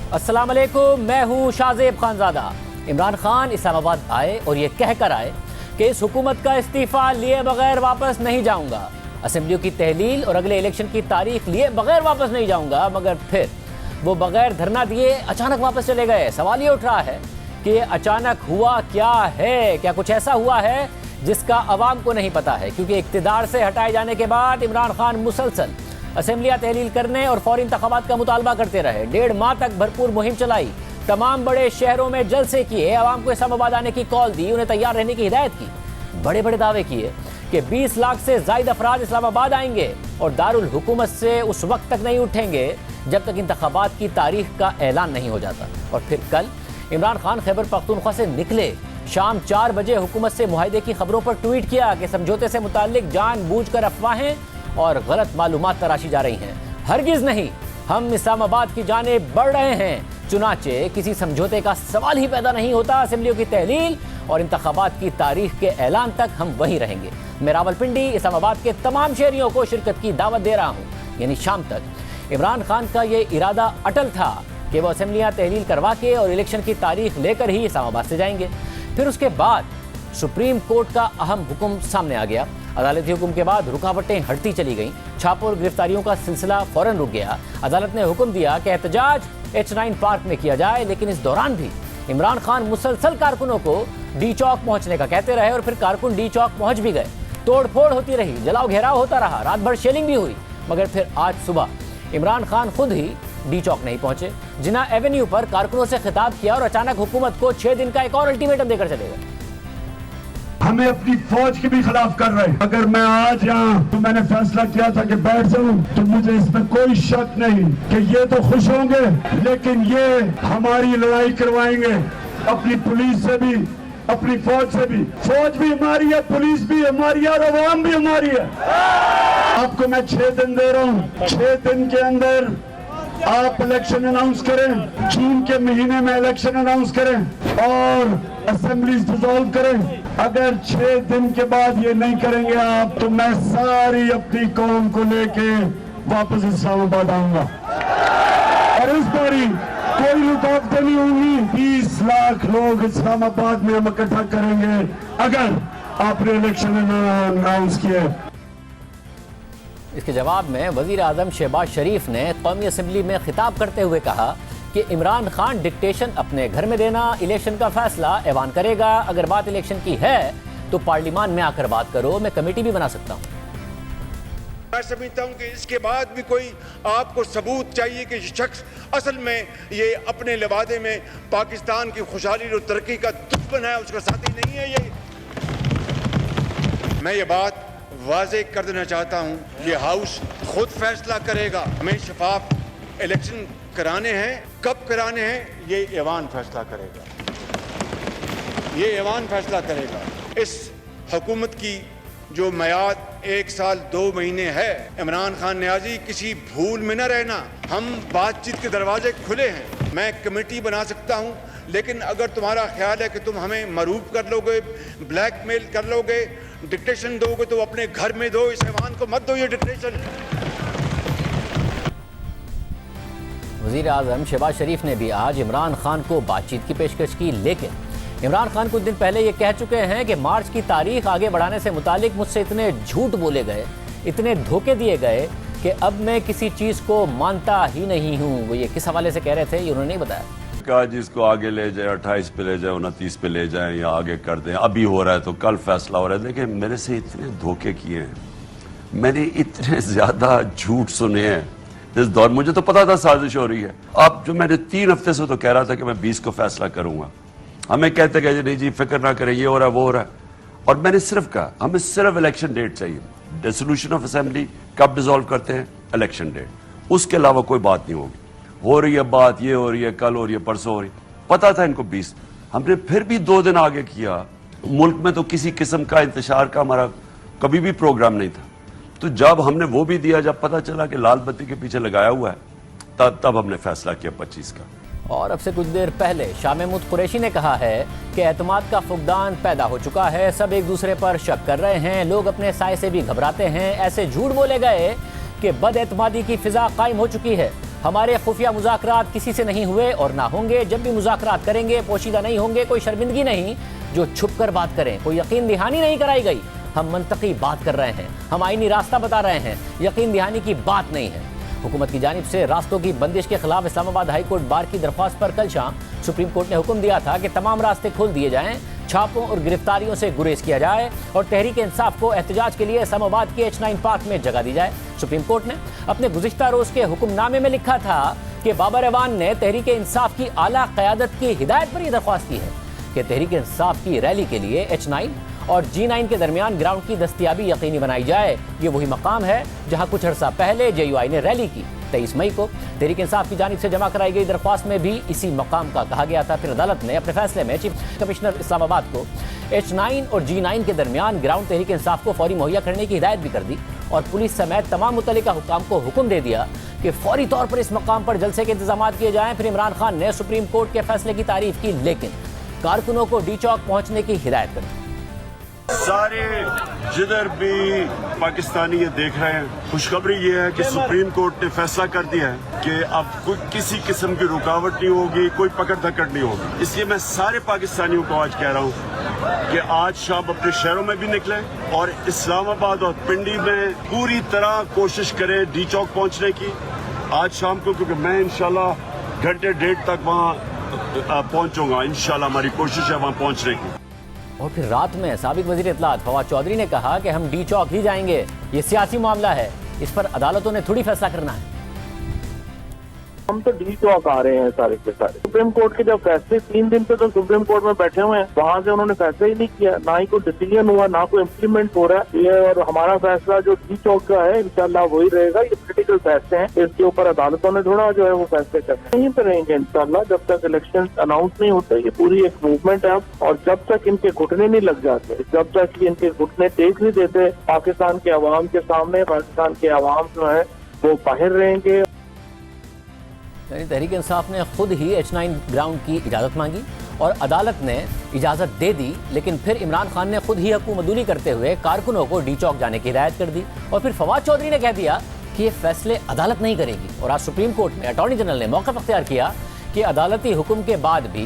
अस्सलाम वालेकुम, मैं हूँ शाहजेब खानजादा। इमरान खान इस्लामाबाद आए और ये कहकर आए कि इस हुकूमत का इस्तीफा लिए बगैर वापस नहीं जाऊंगा, असेंबलियों की तहलील और अगले इलेक्शन की तारीख लिए बगैर वापस नहीं जाऊंगा। मगर फिर वो बगैर धरना दिए अचानक वापस चले गए। सवाल ये उठ रहा है कि ये अचानक हुआ क्या है? क्या कुछ ऐसा हुआ है जिसका अवाम को नहीं पता है? क्योंकि इक़्तिदार से हटाए जाने के बाद इमरान खान मुसलसल असेंबलियाँ तहलील करने और फौरी इंतखाबात का मुतालबा करते रहे। 1.5 माह तक भरपूर मुहिम चलाई, तमाम बड़े शहरों में जलसे किए, आवाम को इस्लामाबाद आने की कॉल दी, उन्हें तैयार रहने की हिदायत की, बड़े बड़े दावे किए कि 20 लाख से ज़ायद अफराद इस्लामाबाद आएंगे और दारुल हुकूमत से उस वक्त तक नहीं उठेंगे जब तक इंतखाबात की तारीख का ऐलान नहीं हो जाता। और फिर कल इमरान खान खैबर पख्तूनख्वा से निकले, शाम 4 बजे हुकूमत से मुआहदे की खबरों पर ट्वीट किया कि समझौते से मुताल्लिक जानबूझकर अफवाहें और गलत मालूमात तराशी जा रही हैं। हरगिज़ नहीं, हम इस्लामाबाद की जानिब बढ़ रहे हैं। चुनाचे किसी समझौते का सवाल ही पैदा नहीं होता। असेंबलियों की तहलील और इंतखाबात की तारीख के ऐलान तक हम वहीं रहेंगे। मैं रावलपिंडी इस्लामाबाद के तमाम शहरियों को शिरकत की दावत दे रहा हूँ। यानी शाम तक इमरान खान का ये इरादा अटल था कि वो असेंबलियाँ तहलील करवा के और इलेक्शन की तारीख लेकर ही इस्लामाबाद से जाएंगे। फिर उसके बाद सुप्रीम कोर्ट का अहम हुक्म सामने आ गया। अदालती हुक्म के बाद रुकावटें हटती चली गईं, छापों और गिरफ्तारियों का सिलसिला फौरन रुक गया। अदालत ने हुक्म दिया कि एहतजाज H9 पार्क में किया जाए, लेकिन इस दौरान भी इमरान खान मुसलसल कारकुनों को डी चौक पहुंचने का कहते रहे और फिर कारकुन डी चौक पहुंच भी गए। तोड़फोड़ होती रही, जलाओ घेराव होता रहा, रात भर शेलिंग भी हुई। मगर फिर आज सुबह इमरान खान खुद ही डी चौक नहीं पहुंचे, जिन्ना एवेन्यू पर कारकुनों से खिताब किया और अचानक हुकूमत को 6 दिन का एक और अल्टीमेटम देकर चले गए। हमें अपनी फौज के भी खिलाफ कर रहे हैं। अगर मैं आज यहाँ तो मैंने फैसला किया था कि बैठ जाऊं, तो मुझे इसमें कोई शक नहीं कि ये तो खुश होंगे, लेकिन ये हमारी लड़ाई करवाएंगे अपनी पुलिस से भी, अपनी फौज से भी। फौज भी हमारी है, पुलिस भी हमारी है और अवाम भी हमारी है। आपको मैं 6 दिन दे रहा हूँ। 6 दिन के अंदर आप इलेक्शन अनाउंस करें, जून के महीने में इलेक्शन अनाउंस करें और असेंबलीज डिसॉल्व करें। अगर 6 दिन के बाद ये नहीं करेंगे आप, तो मैं सारी अपनी कौम को लेके वापस इस्लामाबाद आऊंगा और इस बारी कोई रुकावटें नहीं होंगी। 20 लाख लोग इस्लामाबाद में हम इकट्ठा करेंगे अगर आपने इलेक्शन अनाउंस किए। इसके जवाब में वज़ीर आज़म शहबाज शरीफ ने कौमी असेंबली में खिताब करते हुए कहा कि इमरान खान डिक्टेशन अपने घर में देना, इलेक्शन का फैसला ऐवान करेगा। अगर बात इलेक्शन की है तो पार्लियामान में आकर बात करो, मैं कमेटी भी बना सकता हूँ। मैं समझता हूँ कि इसके बाद भी कोई आपको सबूत चाहिए कि शख्स असल में ये अपने लिवादे में पाकिस्तान की खुशहाली और तरक्की का दुश्मन है, उसका साथी नहीं है। ये मैं ये बात वाज़े कर देना चाहता हूँ, ये हाउस खुद फैसला करेगा। हमें शफाफ इलेक्शन कराने हैं, कब कराने हैं ये ऐवान फैसला करेगा, ये ऐवान फैसला करेगा। इस हुकूमत की जो मियाद 1 साल 2 महीने है, इमरान खान न्याजी किसी भूल में न रहना। हम बातचीत के दरवाजे खुले हैं, मैं कमेटी बना सकता हूँ, लेकिन अगर तुम्हारा ख्याल है कि तुम हमें मरूफ कर लोगे, ब्लैकमेल कर लोगे, डिक्टेशन दोगे, तो अपने घर में दो, इस ऐवान को मत दो ये डिक्टेशन। वज़ीर आज़म शहबाज शरीफ ने भी आज इमरान खान को बातचीत की पेशकश की, लेकिन इमरान खान कुछ दिन पहले ये कह चुके हैं कि मार्च की तारीख आगे बढ़ाने से मुतालिक मुझसे इतने झूठ बोले गए, इतने धोखे दिए गए कि अब मैं किसी चीज़ को मानता ही नहीं हूँ। वो ये किस हवाले से कह रहे थे ये उन्होंने नहीं बताया। कहा जिसको आगे ले जाए, 28 पे ले जाए, 29 पे ले जाए या आगे कर दें, अभी हो रहा है तो कल फैसला हो रहा है। देखिए मेरे से इतने धोखे किए हैं, मैंने इतने ज्यादा झूठ सुने हैं इस दौर, मुझे तो पता था साजिश हो रही है। अब जो मैंने 3 हफ्ते से तो कह रहा था कि मैं 20 को फैसला करूंगा, हमें कहते गए नहीं जी फिक्र ना करें, ये हो रहा है वो हो रहा है। और मैंने सिर्फ कहा हमें सिर्फ इलेक्शन डेट चाहिए, डिसोल्यूशन ऑफ असेंबली कब डिसॉल्व करते हैं, इलेक्शन डेट, उसके अलावा कोई बात नहीं होगी। हो रही है बात, ये हो रही है, कल हो रही है, परसों हो रही है, पता था इनको 20। हमने फिर भी 2 दिन आगे किया। मुल्क में तो किसी किस्म का इंतशार का हमारा कभी भी प्रोग्राम नहीं था, तो जब हमने वो भी दिया, जब पता चला कि लाल बत्ती के पीछे लगाया हुआ है, तब हमने फैसला किया 25 का। और अब से कुछ देर पहले शाह महमूद कुरैशी ने कहा है कि एतमाद का फुकदान पैदा हो चुका है, सब एक दूसरे पर शक कर रहे हैं, लोग अपने साए से भी घबराते हैं। ऐसे झूठ बोले गए कि बदएतमादी की फिजा कायम हो चुकी है। हमारे खुफिया मुज़ाकरात किसी से नहीं हुए और ना होंगे। जब भी मुज़ाकरात करेंगे पोशीदा नहीं होंगे, कोई शर्मिंदगी नहीं जो छुप कर बात करें, कोई यकीन दहानी नहीं कराई गई। हम मंतकी बात कर रहे हैं, हम आईनी रास्ता बता रहे हैं, यकीन दहानी की बात नहीं है। हुकूमत की जानिब से रास्तों की बंदिश के खिलाफ इस्लामाबाद हाई कोर्ट बार की दरख्वास्त पर कल शाम सुप्रीम कोर्ट ने हुक्म दिया था कि तमाम रास्ते खोल दिए जाएं, छापों और गिरफ्तारियों से गुरेज किया जाए और तहरीक इंसाफ को एहतजाज के लिए इस्लामाबाद के H9 पार्क में जगह दी जाए। सुप्रीम कोर्ट ने अपने गुज़िश्ता रोज के हुक्मनामे में लिखा था कि बाबर एवान ने तहरीक इंसाफ की आला क़यादत की हिदायत पर यह दरख्वास्त की है कि तहरीक इंसाफ की रैली के लिए H9 और G9 के दरमियान ग्राउंड की दस्तियाबी यकीनी बनाई जाए। ये वही मकाम है जहां कुछ अर्सा पहले JUI ने रैली की। 23 मई को तहरीक इंसाफ की जानिब से जमा कराई गई दरख्वास्त में भी इसी मकाम का कहा गया था। फिर अदालत ने अपने फैसले में चीफ कमिश्नर इस्लामाबाद को H9 और G9 के दरमियान ग्राउंड तहरीक इंसाफ को फौरी मुहैया करने की हिदायत भी कर दी और पुलिस समेत तमाम मुतल्लिका हुक्काम को हुक्म दे दिया कि फौरी तौर पर इस मकाम पर जलसे के इंतजाम किए जाएं। फिर इमरान खान ने सुप्रीम कोर्ट के फैसले की तारीफ की, लेकिन कारकुनों को डी चौक पहुंचने की हिदायत कर दी। सारे जिधर भी पाकिस्तानी ये देख रहे हैं, खुशखबरी ये है कि सुप्रीम कोर्ट ने फैसला कर दिया है कि अब कोई किसी किस्म की रुकावट नहीं होगी, कोई पकड़ धकड़ नहीं होगी। इसलिए मैं सारे पाकिस्तानियों को आज कह रहा हूँ कि आज शाम अपने शहरों में भी निकलें और इस्लामाबाद और पिंडी में पूरी तरह कोशिश करें डी चौक पहुँचने की आज शाम को, क्योंकि मैं इंशाल्लाह घंटे डेढ़ तक वहाँ पहुँचूंगा। इंशाल्लाह हमारी कोशिश है वहाँ पहुँचने की। और फिर रात में साबिक वज़ीर इत्तलात फवाद चौधरी ने कहा कि हम डी चौक ही जाएंगे, ये सियासी मामला है, इस पर अदालतों ने थोड़ी फैसला करना है। हम तो डी चौक आ रहे हैं सारे के सारे। सुप्रीम कोर्ट के जब फैसले 3 दिन से तो सुप्रीम कोर्ट में बैठे हुए हैं, वहाँ से उन्होंने फैसला ही नहीं किया, ना ही कोई डिसीजन हुआ, ना कोई इम्प्लीमेंट हो रहा है। ये और हमारा फैसला जो डी चौक का है इंशाल्लाह वही रहेगा। ये पॉलिटिकल फैसले हैं, इसके ऊपर अदालतों ने थोड़ा जो है वो फैसले करने यहीं पे रहेंगे इंशाल्लाह जब तक इलेक्शन अनाउंस नहीं होते। ये पूरी एक मूवमेंट है और जब तक इनके घुटने नहीं लग जाते, जब तक इनके घुटने टेक नहीं देते पाकिस्तान के अवाम के सामने, पाकिस्तान के अवाम जो है वो बाहर रहेंगे। तहरीक इंसाफ ने खुद ही H9 ग्राउंड की इजाज़त मांगी और अदालत ने इजाज़त दे दी, लेकिन फिर इमरान खान ने खुद ही हुकूमतदूरी करते हुए कारकुनों को डी चौक जाने की हिदायत कर दी और फिर फवाद चौधरी ने कह दिया कि ये फैसले अदालत नहीं करेगी। और आज सुप्रीम कोर्ट में अटॉर्नी जनरल ने मौक़िफ़ अख्तियार किया कि अदालती हुक्म के बाद भी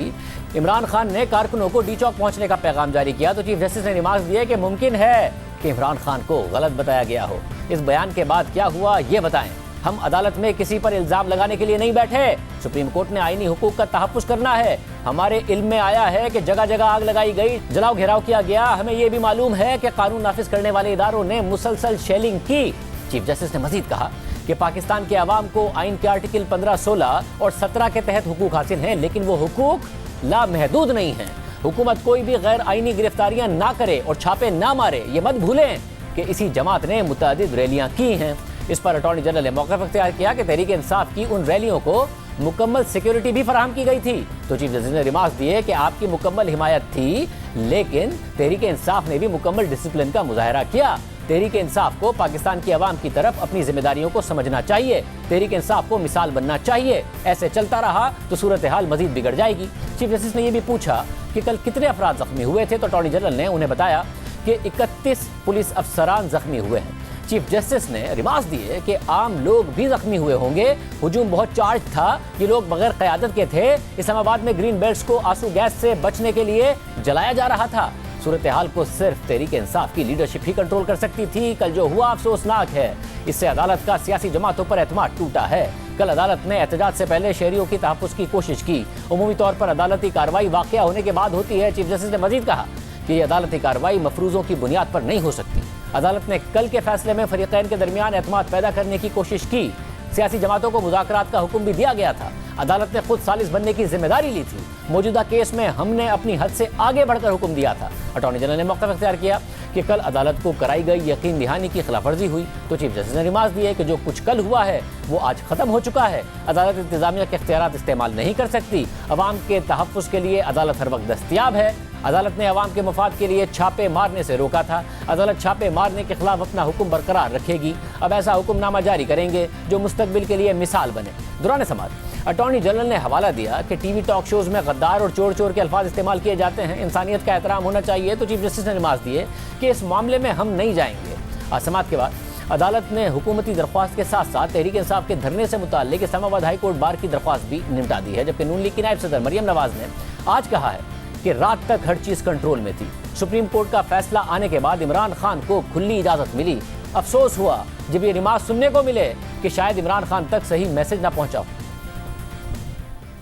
इमरान खान ने कारकुनों को डी चौक पहुँचने का पैगाम जारी किया। तो चीफ जस्टिस ने रिमार्क्स दिए कि मुमकिन है कि इमरान खान को गलत बताया गया हो। इस बयान के बाद क्या हुआ ये बताएं। हम अदालत में किसी पर इल्जाम लगाने के लिए नहीं बैठे। सुप्रीम कोर्ट ने आईनी हुकूक का तहफ़्फ़ुज़ करना है। हमारे इल्म में आया है कि जगह जगह आग लगाई गई, जलाओ घेराव किया गया। हमें यह भी मालूम है कि कानून नाफिज करने वाले इदारों ने मुसलसल शेलिंग की। चीफ जस्टिस ने मजीद कहा कि पाकिस्तान के अवाम को आइन के आर्टिकल 15, 16 और 17 के तहत हुकूक हासिल हैं, लेकिन वो हुकूक लामहदूद नहीं हैं। हुकूमत कोई भी गैर आइनी गिरफ्तारियां ना करे और छापे ना मारे। ये मत भूलें कि इसी जमात ने मुतअद्दिद रैलियां की हैं। इस पर अटॉर्नी जनरल ने मौक़िफ़ अख्तियार किया कि तहरीक इंसाफ की उन रैलियों को मुकम्मल सिक्योरिटी भी फराहम की गई थी। तो चीफ जस्टिस ने रिमार्क्स दिए कि आपकी मुकम्मल हिमायत थी, लेकिन तहरीक इंसाफ ने भी मुकम्मल डिसिप्लिन का मुजाहरा किया। तहरीक इंसाफ को पाकिस्तान की आवाम की तरफ अपनी जिम्मेदारियों को समझना चाहिए। तहरीक इंसाफ को मिसाल बनना चाहिए। ऐसे चलता रहा तो सूरत हाल मजीद बिगड़ जाएगी। चीफ जस्टिस ने यह भी पूछा कि कल कितने अफराद जख्मी हुए थे, तो अटॉर्नी जनरल ने उन्हें बताया कि 31 पुलिस अफसरान जख्मी हुए हैं। चीफ जस्टिस ने रिमार्क्स दिए कि आम लोग भी जख्मी हुए होंगे। हुजूम बहुत चार्ज था, ये लोग बगैर क़यादत के थे। इस्लामाबाद में ग्रीन बेल्ट्स को आंसू गैस से बचने के लिए जलाया जा रहा था। सूरत हाल को सिर्फ तहरीक इंसाफ की लीडरशिप ही कंट्रोल कर सकती थी। कल जो हुआ अफसोसनाक है। इससे अदालत का सियासी जमातों पर एतमाद टूटा है। कल अदालत ने एहतजाज से पहले शहरियों की तहफ़्फ़ुज़ की कोशिश की। उमूमी तौर पर अदालती कार्रवाई वाक़या होने के बाद होती है। चीफ जस्टिस ने मजीद कहा कि यह अदालती कार्रवाई मफरूज़ों की बुनियाद पर नहीं हो सकती। अदालत ने कल के फैसले में फरीक़ैन के दरमियान एतमाद पैदा करने की कोशिश की। सियासी जमातों को मुज़ाकरात का हुक्म भी दिया गया था। अदालत ने खुद सालिस बनने की जिम्मेदारी ली थी। मौजूदा केस में हमने अपनी हद से आगे बढ़कर हुक्म दिया था। अटॉर्नी जनरल ने मौक़िफ़ अख्तियार किया कि कल अदालत को कराई गई यकीन दहानी की खिलाफवर्जी हुई। तो चीफ जस्टिस ने रिमार्क्स दिए कि जो कुछ कल हुआ है वो आज ख़त्म हो चुका है। अदालत इंतज़ामिया के इख्तियारात इस्तेमाल नहीं कर सकती। अवाम के तहफ़्फ़ुज़ के लिए अदालत हर वक्त दस्तयाब है। अदालत ने अवाम के मफाद के लिए छापे मारने से रोका था। अदालत छापे मारने के खिलाफ अपना हुक्म बरकरार रखेगी। अब ऐसा हुक्मनामा जारी करेंगे जो मुस्तकबिल के लिए मिसाल बने। दौरान समात अटॉर्नी जनरल ने हवाला दिया कि टीवी टॉक शोज में गद्दार और चोर चोर के अल्फाज इस्तेमाल किए जाते हैं, इंसानियत का एहतराम होना चाहिए। तो चीफ जस्टिस ने रिमार्क्स दिए कि इस मामले में हम नहीं जाएंगे। आज समात के बाद अदालत ने हुकूमती दरख्वास्त के साथ साथ तहरीक इंसाफ के धरने से मुताल्लिक इस्लामाबाद हाई कोर्ट बार की दरख्वास्त भी निपटा दी है, जबकि नून लीग की नायब सदर मरियम नवाज ने आज कहा है कि रात तक हर चीज कंट्रोल में थी। सुप्रीम कोर्ट का फैसला आने के बाद इमरान खान को खुली इजाजत मिली। अफसोस हुआ जब ये रिमार्क सुनने को मिले कि शायद इमरान खान तक सही मैसेज ना पहुंचा हो।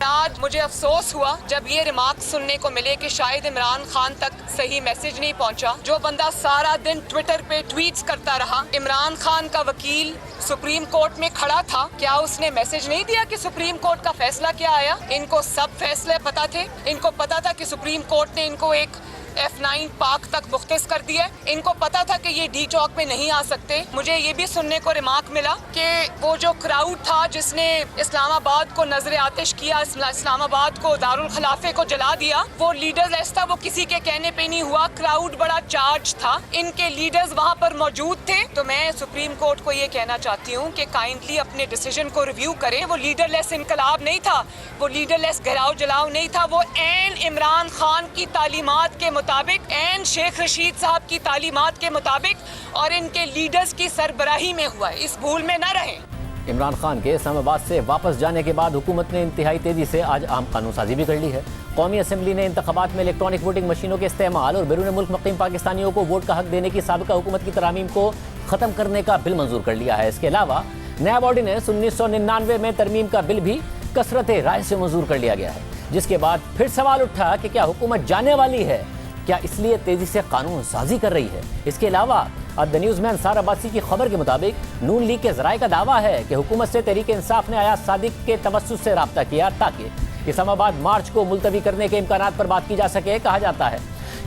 आज मुझे अफसोस हुआ जब ये रिमार्क सुनने को मिले कि शायद इमरान खान तक सही मैसेज नहीं पहुंचा। जो बंदा सारा दिन ट्विटर पे ट्वीट्स करता रहा, इमरान खान का वकील सुप्रीम कोर्ट में खड़ा था, क्या उसने मैसेज नहीं दिया कि सुप्रीम कोर्ट का फैसला क्या आया? इनको सब फैसले पता थे। इनको पता था कि सुप्रीम कोर्ट ने इनको एक F9 पाक तक मुख्तस कर दिया। इनको पता था कि ये डी चौक में नहीं आ सकते। मुझे ये भी सुनने को रिमार्क मिला कि वो जो क्राउड था जिसने इस्लामाबाद को नजर आतिश किया, इस्लामाबाद को दारुल खिलाफे को जला दिया, वो लीडर लेस था, वो किसी के कहने पे नहीं हुआ। क्राउड बड़ा चार्ज था, इनके लीडर्स वहाँ पर मौजूद थे। तो मैं सुप्रीम कोर्ट को ये कहना चाहती हूँ कि काइंडली अपने डिसीजन को रिव्यू करें। वो लीडर लेस इनकलाब नहीं था, वो लीडर लेस घेराव जलाव नहीं था, वो एन इमरान खान की तालीमात के मुताबिक, एन शेख रशीद साहब की तालीमात के मुताबिक और इनके लीडर्स की सरबराही में हुआ है। इस भूल में न रहें। इमरान खान के इस्लामाबाद से वापस जाने के बाद हुकूमत ने इंतहाई तेजी से आज आम कानून साजी भी कर ली है। कौमी असम्बली ने इंतखाबात में इलेक्ट्रॉनिक वोटिंग मशीनों के इस्तेमाल और बैरून मुल्क मुकीम पाकिस्तानियों को वोट का हक देने की साबिका हुकूमत की तरामीम को खत्म करने का बिल मंजूर कर लिया है। इसके अलावा नया ऑर्डिनेंस 1999 में तरमीम का बिल भी कसरत राय से मंजूर कर लिया गया है, जिसके बाद फिर सवाल उठा कि क्या हुकूमत जाने वाली है, क्या इसलिए तेजी से कानून साजी कर रही है। इसके अलावा द न्यूज़ में अंसार अब्बासी की खबर के मुताबिक नून लीग के जराए का दावा है कि हुकूमत से तहरीक इंसाफ ने अयाज सादिक के तवस्सुस से रब्ता किया ताकि इस्लामाबाद मार्च को मुलतवी करने के इम्कानात पर बात की जा सके। कहा जाता है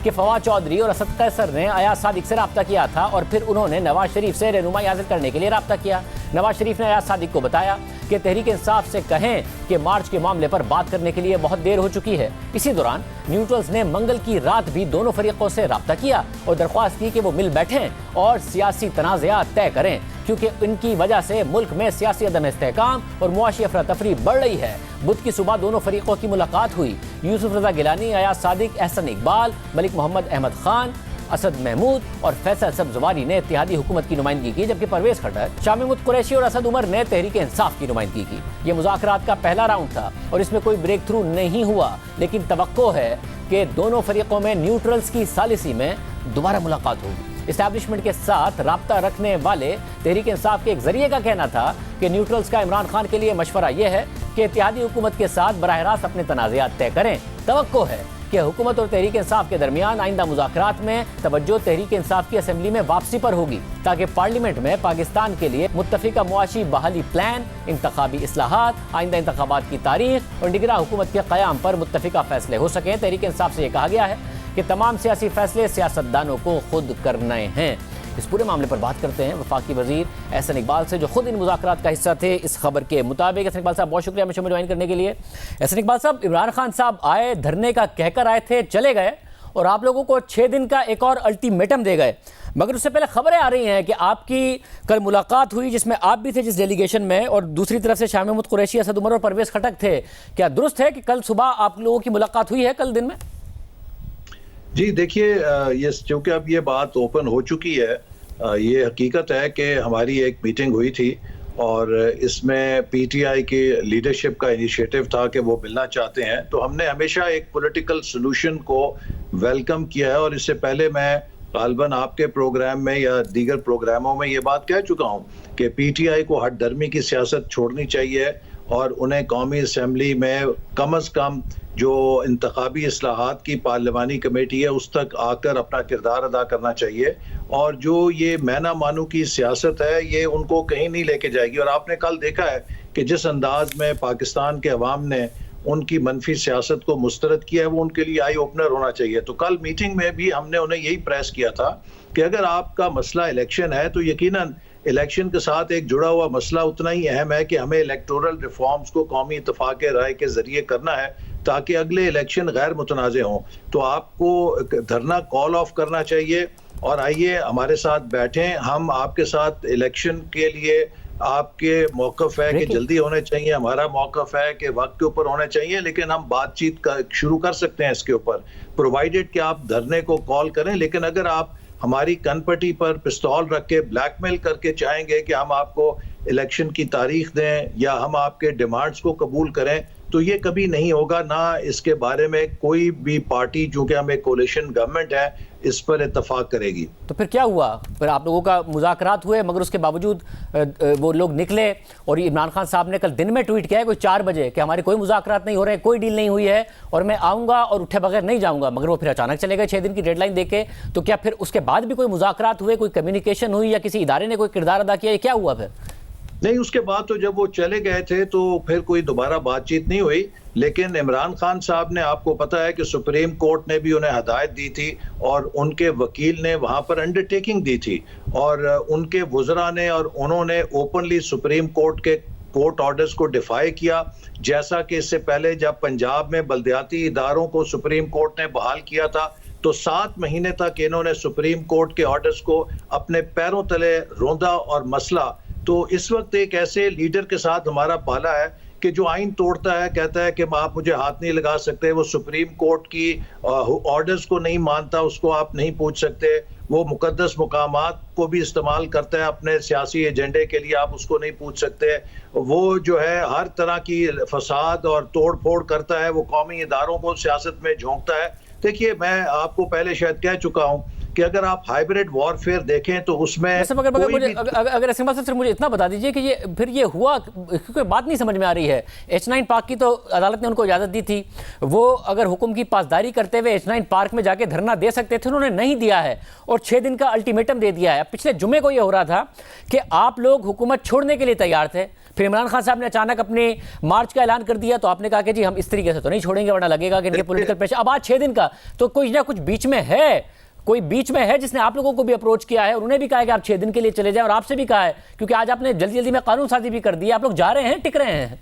कि फवाद चौधरी और असद कैसर ने अयाज सादिक से रब्ता किया था और फिर उन्होंने नवाज शरीफ से रहनुमाई हासिल करने के लिए रब्ता किया। नवाज शरीफ ने अयाज सादिक को बताया कि तहरीक इंसाफ से कहें कि मार्च के मामले पर बात करने के लिए बहुत देर हो चुकी है। इसी दौरान न्यूट्रल्स ने मंगल की रात भी दोनों फरीकों से रब्ता किया और दरख्वास्त की कि वो मिल बैठें और सियासी तनाज़ात तय करें, क्योंकि इनकी वजह से मुल्क में सियासी अदम इस्तेहकाम और मुआशी अफरा तफरी बढ़ रही है। बुध की सुबह दोनों फरीकों की मुलाकात हुई। यूसुफ रजा गिलानी, अयाज सादिक, एहसन इकबाल, मलिक मोहम्मद अहमद खान, असद महमूद और फैसल सब्जवारी ने इत्तेहादी हुकूमत की नुमाइंदगी की, जबकि परवेज खट्टर, शाह महमूद कुरैशी और असद उमर ने तहरीक इंसाफ की नुमाइंदगी की। यह मुज़ाकरात का पहला राउंड था और इसमें कोई ब्रेक थ्रू नहीं हुआ, लेकिन तवक्को है कि दोनों फरीकों में न्यूट्रल्स की सालिसी में दोबारा मुलाकात होगी। इस्टेब्लिशमेंट के साथ राब्ता रखने वाले तहरीक इंसाफ के एक जरिए का कहना था कि न्यूट्रल्स का इमरान खान के लिए मशवरा यह है कि इत्तेहादी हुकूमत के साथ बराह रास्त अपने तनाज़ात तय करें। तवक्को है कि हुकूमत और तहरीक इंसाफ के दरमियान आइंदा मुज़ाकरात में तवज्जो तहरीक इंसाफ की असेंबली में वापसी पर होगी, ताकि पार्लियामेंट में पाकिस्तान के लिए मुत्तफिका मुआशी बहाली प्लान, इंतखाबी इस्लाहात, आइंदा इंतखाबात की तारीख और निगरां हुकूमत के क़याम पर मुत्तफिका फैसले हो सकें। तहरीक इंसाफ से यह कहा गया है कि तमाम सियासी फैसले सियासतदानों को खुद करने हैं। इस पूरे मामले पर बात करते हैं वफाकी वजीर एहसन इकबाल से, जो खुद इन मुज़ाकरात का हिस्सा थे इस खबर के मुताबिक। एहसन इकबाल साहब, बहुत शुक्रिया हमें ज्वाइन करने के लिए। एहसन इकबाल साहब, इमरान खान साहब आए, धरने का कहकर आए थे, चले गए और आप लोगों को 6 दिन का एक और अल्टीमेटम दे गए, मगर उससे पहले खबरें आ रही हैं कि आपकी कल मुलाकात हुई जिसमें आप भी थे जिस डेलीगेशन में, और दूसरी तरफ से शाह महमूद कुरैशी, असद उमर और परवेज खटक थे। क्या दुरुस्त है कि कल सुबह आप लोगों की मुलाकात हुई है कल दिन में? जी देखिए, ये चूँकि अब ये बात ओपन हो चुकी है, ये हकीकत है कि हमारी एक मीटिंग हुई थी और इसमें पीटीआई की लीडरशिप का इनिशिएटिव था कि वो मिलना चाहते हैं। तो हमने हमेशा एक पॉलिटिकल सॉल्यूशन को वेलकम किया है और इससे पहले मैं गालबन आपके प्रोग्राम में या दीगर प्रोग्रामों में ये बात कह चुका हूँ कि पीटीआई को हट धर्मी की सियासत छोड़नी चाहिए और उन्हें कौमी असम्बली में कम अज़ कम जो इंतखाबी इस्लाहात की पार्लिमानी कमेटी है उस तक आकर अपना किरदार अदा करना चाहिए। और जो ये मैं ना मानू की सियासत है ये उनको कहीं नहीं लेके जाएगी। और आपने कल देखा है कि जिस अंदाज में पाकिस्तान के अवाम ने उनकी मनफी सियासत को मुस्तरद किया है वो उनके लिए आई ओपनर होना चाहिए। तो कल मीटिंग में भी हमने उन्हें यही प्रेस किया था कि अगर आपका मसला इलेक्शन है तो यकीनन इलेक्शन के साथ एक जुड़ा हुआ मसला उतना ही अहम है कि हमें इलेक्टोरल रिफॉर्म्स को कौमी इत्तफाक राय के जरिए करना है ताकि अगले इलेक्शन गैर मुतनाज़ हों। तो आपको धरना कॉल ऑफ करना चाहिए और आइए हमारे साथ बैठें, हम आपके साथ इलेक्शन के लिए आपके मौक़िफ़ है कि जल्दी होने चाहिए, हमारा मौक़िफ़ है कि वक्त के ऊपर होने चाहिए, लेकिन हम बातचीत शुरू कर सकते हैं इसके ऊपर, प्रोवाइडेड कि आप धरने को कॉल करें। लेकिन अगर आप हमारी कनपट्टी पर पिस्तौल रख के ब्लैकमेल करके चाहेंगे कि हम आपको इलेक्शन की तारीख दें या हम आपके डिमांड्स को कबूल करें, तो ये कभी नहीं होगा। ना इसके बारे में कोई भी पार्टी, जो कि हम एक कोलिशन गवर्नमेंट है, इस पर इत्तेफाक करेगी। तो फिर क्या हुआ? फिर आप लोगों का मुज़ाकरात हुए, मगर उसके बावजूद वो लोग निकले और इमरान खान साहब ने कल दिन में ट्वीट किया है कोई 4 बजे कि हमारे कोई मुज़ाकरात नहीं हो रहे, कोई डील नहीं हुई है और मैं आऊँगा और उठे बगैर नहीं जाऊँगा। मगर वो फिर अचानक चले गए 6 दिन की डेडलाइन देके। तो क्या फिर उसके बाद भी कोई मुज़ाकरात हुए, कोई कम्युनिकेशन हुई या किसी इदारे ने कोई किरदार अदा किया? ये क्या हुआ फिर? नहीं, उसके बाद तो जब वो चले गए थे तो फिर कोई दोबारा बातचीत नहीं हुई। लेकिन इमरान खान साहब ने, आपको पता है कि सुप्रीम कोर्ट ने भी उन्हें हदायत दी थी और उनके वकील ने वहां पर अंडरटेकिंग दी थी और उनके वुज़रा ने और उन्होंने ओपनली सुप्रीम कोर्ट के कोर्ट ऑर्डर्स को डिफाई किया। जैसा कि इससे पहले जब पंजाब में बल्दियाती इदारों को सुप्रीम कोर्ट ने बहाल किया था तो 7 महीने तक इन्होंने सुप्रीम कोर्ट के ऑर्डर्स को अपने पैरों तले रौंदा और मसला। तो इस वक्त एक ऐसे लीडर के साथ हमारा पाला है कि जो आइन तोड़ता है, कहता है कि आप मुझे हाथ नहीं लगा सकते, वो सुप्रीम कोर्ट की ऑर्डर्स को नहीं मानता, उसको आप नहीं पूछ सकते, वो मुकद्दस मुकामात को भी इस्तेमाल करता है अपने सियासी एजेंडे के लिए, आप उसको नहीं पूछ सकते। वो जो है हर तरह की फसाद और तोड़ फोड़ करता है, वो कौमी इदारों को सियासत में झोंकता है। देखिए, मैं आपको पहले शायद कह चुका हूँ कि अगर आप हाइब्रिड वॉरफेयर देखें तो उसमें अगर सिर्फ मुझे इतना बता दीजिए कि ये फिर ये हुआ, क्योंकि बात नहीं समझ में आ रही है। H9 पार्क की तो अदालत ने उनको इजाज़त दी थी, वो अगर हुक्म की पासदारी करते हुए H9 पार्क में जाके धरना दे सकते थे, उन्होंने नहीं दिया है और 6 दिन का अल्टीमेटम दे दिया है। पिछले जुमे को ये हो रहा था कि आप लोग हुकूमत छोड़ने के लिए तैयार थे, फिर इमरान खान साहब ने अचानक अपने मार्च का ऐलान कर दिया, तो आपने कहा कि जी हम इस तरीके से तो नहीं छोड़ेंगे वरना लगेगा कि इनके पॉलिटिकल प्रेशर। अब आज 6 दिन का, तो कोई ना कुछ बीच में है, कोई बीच में है जिसने आप लोगों को भी अप्रोच किया है और उन्हें भी कहा है कि आप 6 दिन के लिए चले जाएं, और आपसे भी कहा है, क्योंकि आज आपने जल्दी जल्दी में कानून साजी भी कर दी, आप लोग जा रहे हैं, टिक रहे हैं।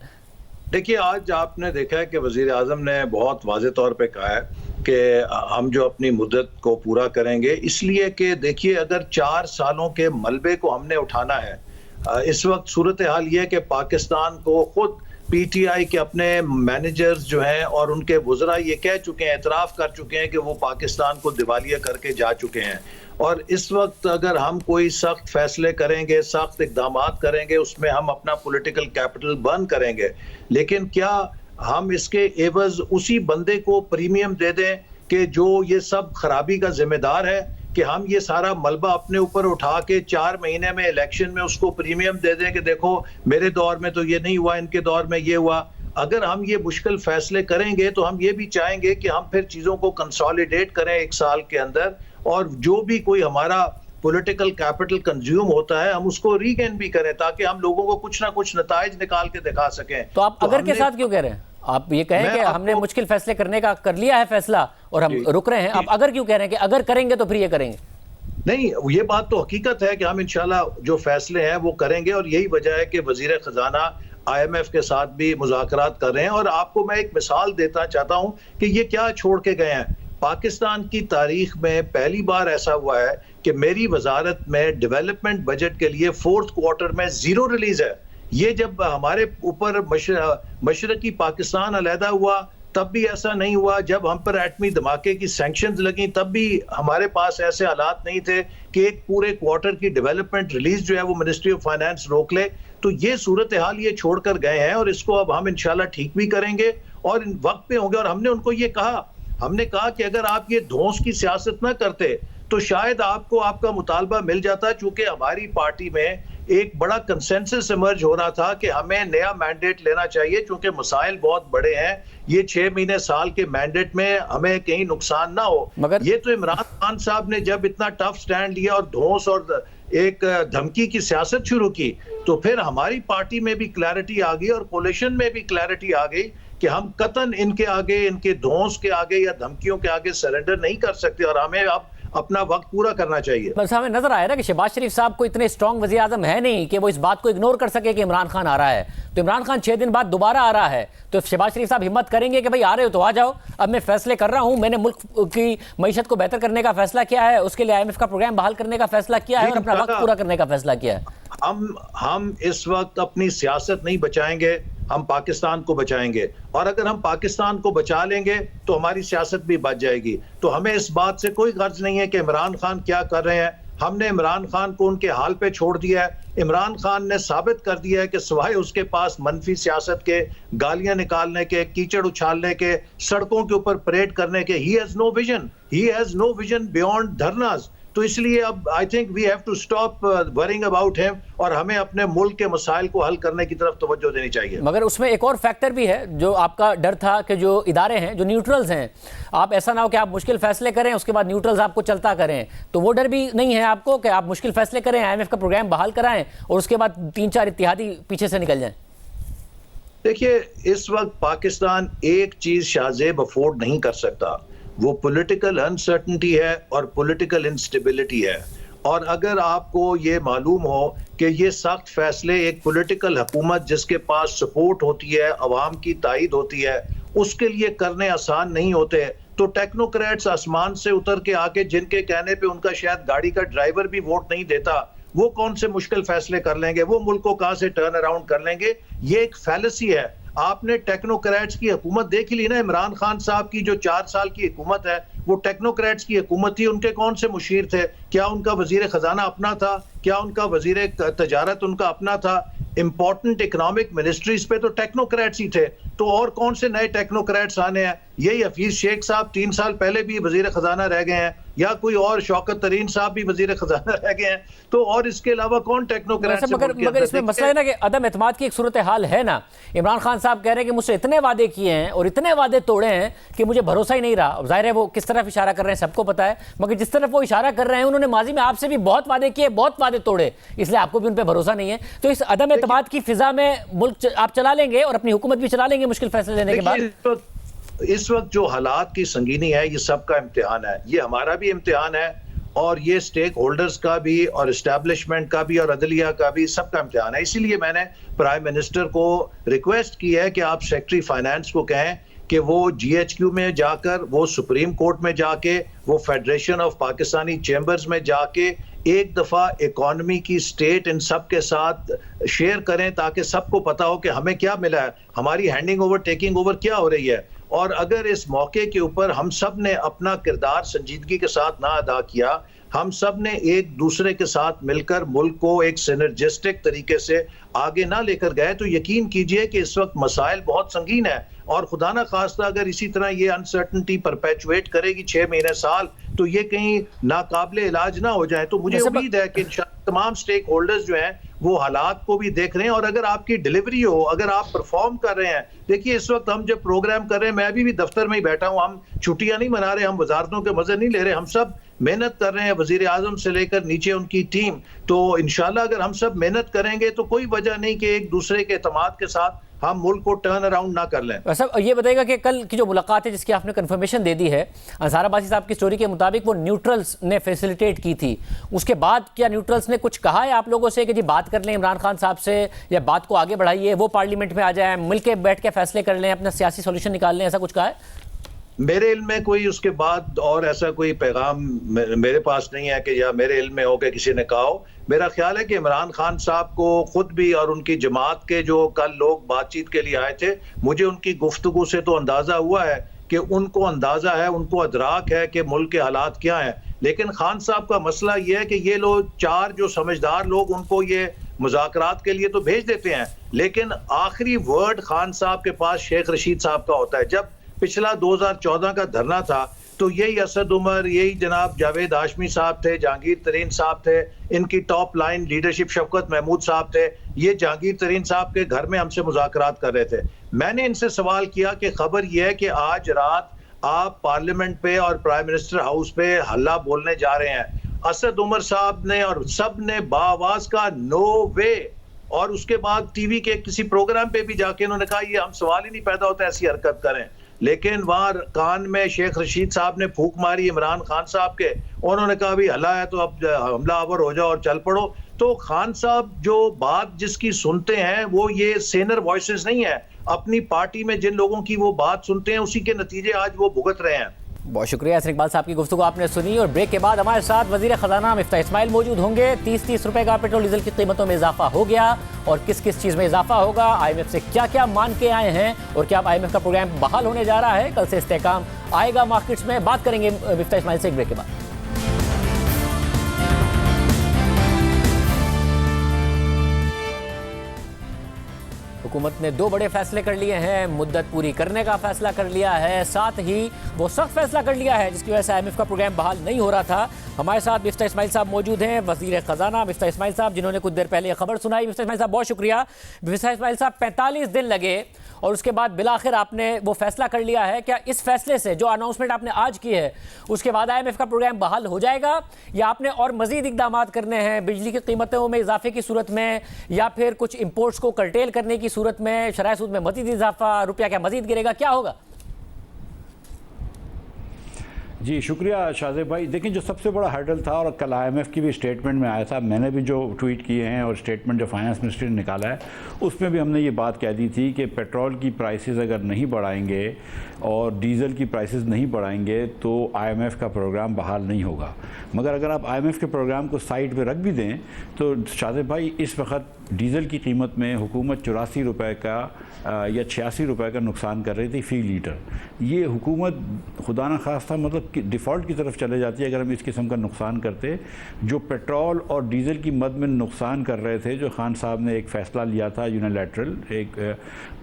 देखिए, आज आपने देखा है कि वजीर आजम ने बहुत वाज़े तौर पे कहा है कि हम जो अपनी मुद्दत को पूरा करेंगे, इसलिए कि देखिए अगर 4 सालों के मलबे को हमने उठाना है, इस वक्त सूरत हाल ये है कि पाकिस्तान को खुद पीटीआई के अपने मैनेजर्स जो हैं और उनके वुज़रा ये कह चुके हैं, एतराफ़ कर चुके हैं कि वो पाकिस्तान को दिवालिया करके जा चुके हैं। और इस वक्त अगर हम कोई सख्त फैसले करेंगे, सख्त इक़दाम करेंगे, उसमें हम अपना पॉलिटिकल कैपिटल बर्न करेंगे, लेकिन क्या हम इसके एवज़ उसी बंदे को प्रीमियम दे दें कि जो ये सब खराबी का जिम्मेदार है, कि हम ये सारा मलबा अपने ऊपर उठा के 4 महीने में इलेक्शन में उसको प्रीमियम दे दें कि देखो मेरे दौर में तो ये नहीं हुआ, इनके दौर में ये हुआ। अगर हम ये मुश्किल फैसले करेंगे तो हम ये भी चाहेंगे कि हम फिर चीज़ों को कंसोलिडेट करें 1 साल के अंदर, और जो भी कोई हमारा पॉलिटिकल कैपिटल कंज्यूम होता है हम उसको रीगेन भी करें, ताकि हम लोगों को कुछ ना कुछ नताइज निकाल के दिखा सकें। तो आप अगर के साथ क्यों कह रहे हैं? आप ये कहें कि हमने मुश्किल फैसले करने का कर लिया है फैसला और हम रुक रहे हैं, आप अगर क्यों कह रहे हैं कि अगर करेंगे तो फिर ये करेंगे? नहीं, ये बात तो हकीकत है कि हम इंशाल्लाह जो फैसले हैं वो करेंगे, और यही वजह है कि वजीर खजाना IMF के साथ भी मुज़ाकरात कर रहे हैं। और आपको मैं एक मिसाल देता चाहता हूं कि ये क्या छोड़ के गए हैं। पाकिस्तान की तारीख में पहली बार ऐसा हुआ है कि मेरी वजारत में डेवलपमेंट बजट के लिए 4th क्वार्टर में 0 रिलीज है। ये जब हमारे ऊपर मशरकी पाकिस्तान अलहदा हुआ तब भी ऐसा नहीं हुआ, जब हम पर एटमी धमाके की सैंक्शंस लगी तब भी हमारे पास ऐसे हालात नहीं थे कि एक पूरे क्वार्टर की डेवलपमेंट रिलीज जो है वो मिनिस्ट्री ऑफ फाइनेंस रोक ले। तो ये सूरत हाल ये छोड़कर गए हैं और इसको अब हम इंशाल्लाह ठीक भी करेंगे और वक्त पे होंगे। और हमने उनको ये कहा, हमने कहा कि अगर आप ये धौंस की सियासत ना करते तो शायद आपको आपका मुतालबा मिल जाता, चूंकि हमारी पार्टी में एक बड़ा कंसेंसस इमर्ज हो रहा था कि हमें नया मैंडेट लेना चाहिए, क्योंकि मसाइल बहुत बड़े हैं। ये 6 महीने साल के मैंडेट में हमें कहीं नुकसान ना हो। मगर ये तो इमरान खान साहब ने जब इतना टफ स्टैंड लिया और धौंस और एक धमकी की सियासत शुरू की, तो फिर हमारी पार्टी में भी क्लैरिटी आ गई और कोलिशन में भी क्लैरिटी आ गई कि हम कतन इनके आगे, इनके धौंस के आगे या धमकियों के आगे सरेंडर नहीं कर सकते और हमें अब अपना वक्त पूरा करना चाहिए। बस हमें नजर आया ना कि शहबाज शरीफ साहब को इतने स्ट्रॉन्ग वज़ीर आज़म है नहीं कि वो इस बात को इग्नोर कर सके कि इमरान खान आ रहा है। तो इमरान खान 6 दिन बाद दोबारा आ रहा है, तो शहबाज शरीफ साहब हिम्मत करेंगे कि भाई आ रहे हो तो आ जाओ, अब मैं फैसले कर रहा हूं, मैंने मुल्क की मईशत को बेहतर करने का फैसला किया है, उसके लिए IMF का प्रोग्राम बहाल करने का फैसला किया है और अपना वक्त पूरा करने का फैसला किया है। हम इस वक्त अपनी सियासत नहीं बचाएंगे, हम पाकिस्तान को बचाएंगे, और अगर हम पाकिस्तान को बचा लेंगे तो हमारी सियासत भी बच जाएगी। तो हमें इस बात से कोई गर्ज नहीं है कि इमरान खान क्या कर रहे हैं। हमने इमरान खान को उनके हाल पे छोड़ दिया है। इमरान खान ने साबित कर दिया है कि सिवाय उसके पास मनफी सियासत के, गालियां निकालने के, कीचड़ उछालने के, सड़कों के ऊपर परेड करने के, he has no vision, he has no vision beyond धरनाज। तो इसलिए अब I think we have to stop worrying about him, और हमें अपने मुल्क के मसाइल को हल करने की तरफ तवज्जो देनी चाहिए। मगर उसमें एक और फैक्टर भी है, जो आपका डर था कि जो इदारे हैं, जो न्यूट्रल्स हैं, आप ऐसा ना हो कि आप मुश्किल फैसले करें उसके बाद न्यूट्रल्स आपको चलता करें, तो वो डर भी नहीं है आपको कि आप मुश्किल फैसले करें, IMF का प्रोग्राम बहाल कराएं और उसके बाद 3-4 इत्तेहादी पीछे से निकल जाएं? देखिए, इस वक्त पाकिस्तान एक चीज शाहजेब अफोर्ड नहीं कर सकता, वो पॉलिटिकल अनसर्टेनिटी है और पॉलिटिकल इंस्टेबिलिटी है। और अगर आपको ये मालूम हो कि ये सख्त फैसले एक पॉलिटिकल हुकूमत जिसके पास सपोर्ट होती है, अवाम की तायद होती है, उसके लिए करने आसान नहीं होते, तो टेक्नोक्रेट्स आसमान से उतर के आके जिनके कहने पे उनका शायद गाड़ी का ड्राइवर भी वोट नहीं देता, वो कौन से मुश्किल फैसले कर लेंगे, वो मुल्क को कहां से टर्न अराउंड कर लेंगे। ये एक फैलेसी है। आपने टेक्नोक्रेट्स की हुकूमत देख ली ना, इमरान खान साहब की जो 4 साल की हुकूमत है वो टेक्नोक्रेट्स की हुकूमत थी। उनके कौन से मुशीर थे? क्या उनका वजीर खजाना अपना था? क्या उनका वजीर तजारत उनका अपना था? इंपॉर्टेंट इकोनॉमिक मिनिस्ट्रीज पे तो टेक्नोक्रेट्स ही थे। तो और कौन से नए टेक्नोक्रेट्स आने हैं? यही हफीज शेख साहब 3 साल पहले भी वजीर खजाना रह गए हैं, या कोई और शौकत तरीन साहब भी वजीर खजाना रह गए हैं। तो और इसके अलावा कौन टेक्नोक्रेट्स? मगर इसमें मसला है ना कि अदम एतमाद की एक सूरत हाल है ना। इमरान खान साहब कह रहे हैं कि मुझसे इतने वादे किए हैं और इतने वादे तोड़े हैं कि मुझे भरोसा ही नहीं रहा। जाहिर है वो किस तरफ इशारा कर रहे हैं सबको पता है, मगर जिस तरफ वो इशारा कर रहे हैं, उन्होंने माजी में आपसे भी बहुत वादे किए, बहुत वादे तोड़े, इसलिए आपको भी उन पर भरोसा नहीं है। तो इस अदम एतमाद की फिजा में मुल्क आप चला लेंगे और अपनी हुकूमत भी चला लेंगे मुश्किल फैसले लेने के बाद? इस वक्त जो हालात की संगीनी है, ये सबका इम्तिहान है, ये हमारा भी इम्तिहान है, और ये स्टेक होल्डर्स का भी और एस्टैब्लिशमेंट का भी और अदलिया का भी, सबका इम्तिहान है। इसीलिए मैंने प्राइम मिनिस्टर को रिक्वेस्ट की है कि आप सेक्रेटरी फाइनेंस को कहें कि वो GHQ में जाकर, वो सुप्रीम कोर्ट में जाके, वो फेडरेशन ऑफ पाकिस्तानी चैम्बर्स में जाके एक दफ़ा इकॉनमी की स्टेट इन सब के साथ शेयर करें, ताकि सबको पता हो कि हमें क्या मिला है, हमारी हैंडिंग ओवर टेकिंग ओवर क्या हो रही है। और अगर इस मौके के ऊपर हम सब ने अपना किरदार संजीदगी के साथ ना अदा किया, हम सब ने एक दूसरे के साथ मिलकर मुल्क को एक सिनर्जिस्टिक तरीके से आगे ना लेकर गए, तो यकीन कीजिए कि इस वक्त मसाइल बहुत संगीन है। और खुदा ना खास्ता अगर इसी तरह ये अनसर्टनिटी परपेचुएट करेगी 6 महीने साल, तो ये कहीं नाकाबिले इलाज ना हो जाए। तो मुझे उम्मीद है कि तमाम स्टेक होल्डर्स जो हैं वो हालात को भी देख रहे हैं, और अगर आपकी डिलीवरी हो, अगर आप परफॉर्म कर रहे हैं। देखिए, इस वक्त हम जब प्रोग्राम कर रहे हैं, मैं अभी भी दफ्तर में ही बैठा हूं, हम छुट्टियां नहीं मना रहे, हम वजारतों के मजे नहीं ले रहे, हम सब मेहनत कर रहे हैं, वजीर आजम से लेकर नीचे उनकी टीम। तो इंशाल्लाह अगर हम सब मेहनत करेंगे तो कोई वजह नहीं कि एक दूसरे के एतमाद के साथ हम मुल्क को टर्न अराउंड ना कर लें। वैसे ये बताइएगा कि कल की जो मुलाकात है जिसकी आपने कंफर्मेशन दे दी है, अंसार अब्बासी साहब की स्टोरी के मुताबिक वो न्यूट्रल्स ने फैसिलिटेट की थी, उसके बाद क्या न्यूट्रल्स ने कुछ कहा है आप लोगों से कि जी बात कर लें इमरान खान साहब से, या बात को आगे बढ़ाइए, वो पार्लियामेंट में आ जाए, मिलके बैठ के फैसले कर लें, अपना सियासी सोल्यूशन निकाल लें, ऐसा कुछ कहा है? मेरे इल्म में कोई उसके बाद और ऐसा कोई पैगाम मेरे पास नहीं है कि या मेरे इल्म में हो कि किसी ने कहा हो। मेरा ख्याल है कि इमरान खान साहब को खुद भी और उनकी जमात के जो कल लोग बातचीत के लिए आए थे, मुझे उनकी गुफ्तगू से तो अंदाजा हुआ है कि उनको अंदाजा है, उनको अदराक है कि मुल्क के हालात क्या हैं। लेकिन खान साहब का मसला ये है कि ये लोग 4 जो समझदार लोग उनको ये मुज़ाकरात के लिए तो भेज देते हैं, लेकिन आखिरी वर्ड खान साहब के पास शेख रशीद साहब का होता है। जब पिछला 2014 का धरना था तो यही असद उमर, यही जनाब जावेद हाशमी साहब थे, जहांगीर तरीन साहब थे, इनकी टॉप लाइन लीडरशिप शफकत महमूद साहब थे, ये जहांगीर तरीन साहब के घर में हमसे मुज़ाकरात कर रहे थे। मैंने इनसे सवाल किया कि खबर यह है कि आज रात आप पार्लियामेंट पे और प्राइम मिनिस्टर हाउस पे हल्ला बोलने जा रहे हैं। असद उमर साहब ने और सब ने बाआवाज का नो वे, और उसके बाद टीवी के किसी प्रोग्राम पे भी जाके उन्होंने कहा ये हम सवाल ही नहीं पैदा होता ऐसी हरकत करें। लेकिन वहां कान में शेख रशीद साहब ने फूंक मारी इमरान खान साहब के, उन्होंने कहा भी हल्ला है तो अब हमला आवर हो जाओ और चल पड़ो। तो खान साहब जो बात जिसकी सुनते हैं वो ये सेनर वॉइसेस नहीं है, अपनी पार्टी में जिन लोगों की वो बात सुनते हैं उसी के नतीजे आज वो भुगत रहे हैं। बहुत शुक्रिया हसन इकबाल साहब की गुफ्तगू आपने सुनी। और ब्रेक के बाद हमारे साथ वजीर खजाना मिफ्ताह इस्माइल मौजूद होंगे। 30-30 रुपए का पेट्रोल डीजल की कीमतों में इजाफा हो गया और किस किस चीज़ में इजाफा होगा, IMF से क्या क्या मान के आए हैं और क्या अब IMF का प्रोग्राम बहाल होने जा रहा है, कल से इस्तेहकाम आएगा मार्केट्स में, बात करेंगे मिफ्ताह इस्माइल से एक ब्रेक के बाद। हुकूमत ने 2 बड़े फैसले कर लिए हैं। मुद्दत पूरी करने का फैसला कर लिया है, साथ ही वो सख्त फैसला कर लिया है जिसकी वजह से IMF का प्रोग्राम बहाल नहीं हो रहा था। हमारे साथ मिफ्ताह इस्माइल साहब मौजूद हैं, वजीर खजाना मिफ्ताह इस्माइल साहब, जिन्होंने कुछ देर पहले ये खबर सुनाई। मिफ्ताह इस्माइल साहब बहुत शुक्रिया। मिफ्ताह इस्माइल साहब 45 दिन लगे और उसके बाद बिलाखिर आपने वो फैसला कर लिया है। क्या इस फैसले से जो अनाउंसमेंट आपने आज की है उसके बाद IMF का प्रोग्राम बहाल हो जाएगा या आपने और मजीद इकदाम करने हैं बिजली की कीमतों में इजाफे की सूरत में, या फिर कुछ इंपोर्ट्स को कर्टेल करने की सूरत में, शराय सूद में मजीद इजाफा, रुपया क्या मजीद गिरेगा, क्या होगा? जी शुक्रिया शाहजेब भाई। देखिए जो सबसे बड़ा हर्डल था, और कल IMF की भी स्टेटमेंट में आया था, मैंने भी जो ट्वीट किए हैं और स्टेटमेंट जो फाइनेंस मिनिस्ट्री ने निकाला है उसमें भी हमने ये बात कह दी थी कि पेट्रोल की प्राइसेस अगर नहीं बढ़ाएंगे और डीज़ल की प्राइसेस नहीं बढ़ाएंगे तो IMF का प्रोग्राम बहाल नहीं होगा। मगर अगर आप IMF के प्रोग्राम को साइड पे रख भी दें तो शाहजेब भाई इस वक्त डीज़ल की कीमत में हुकूमत 84 रुपये का या 86 रुपये का नुकसान कर रही थी फ़ी लीटर। ये हुकूमत खुदा न खास्ता मतलब कि डिफ़ॉल्ट की तरफ चले जाती है अगर हम इस किस्म का नुकसान करते। जो पेट्रोल और डीज़ल की मद में नुकसान कर रहे थे, जो खान साहब ने एक फ़ैसला लिया था यूनिलैटरल,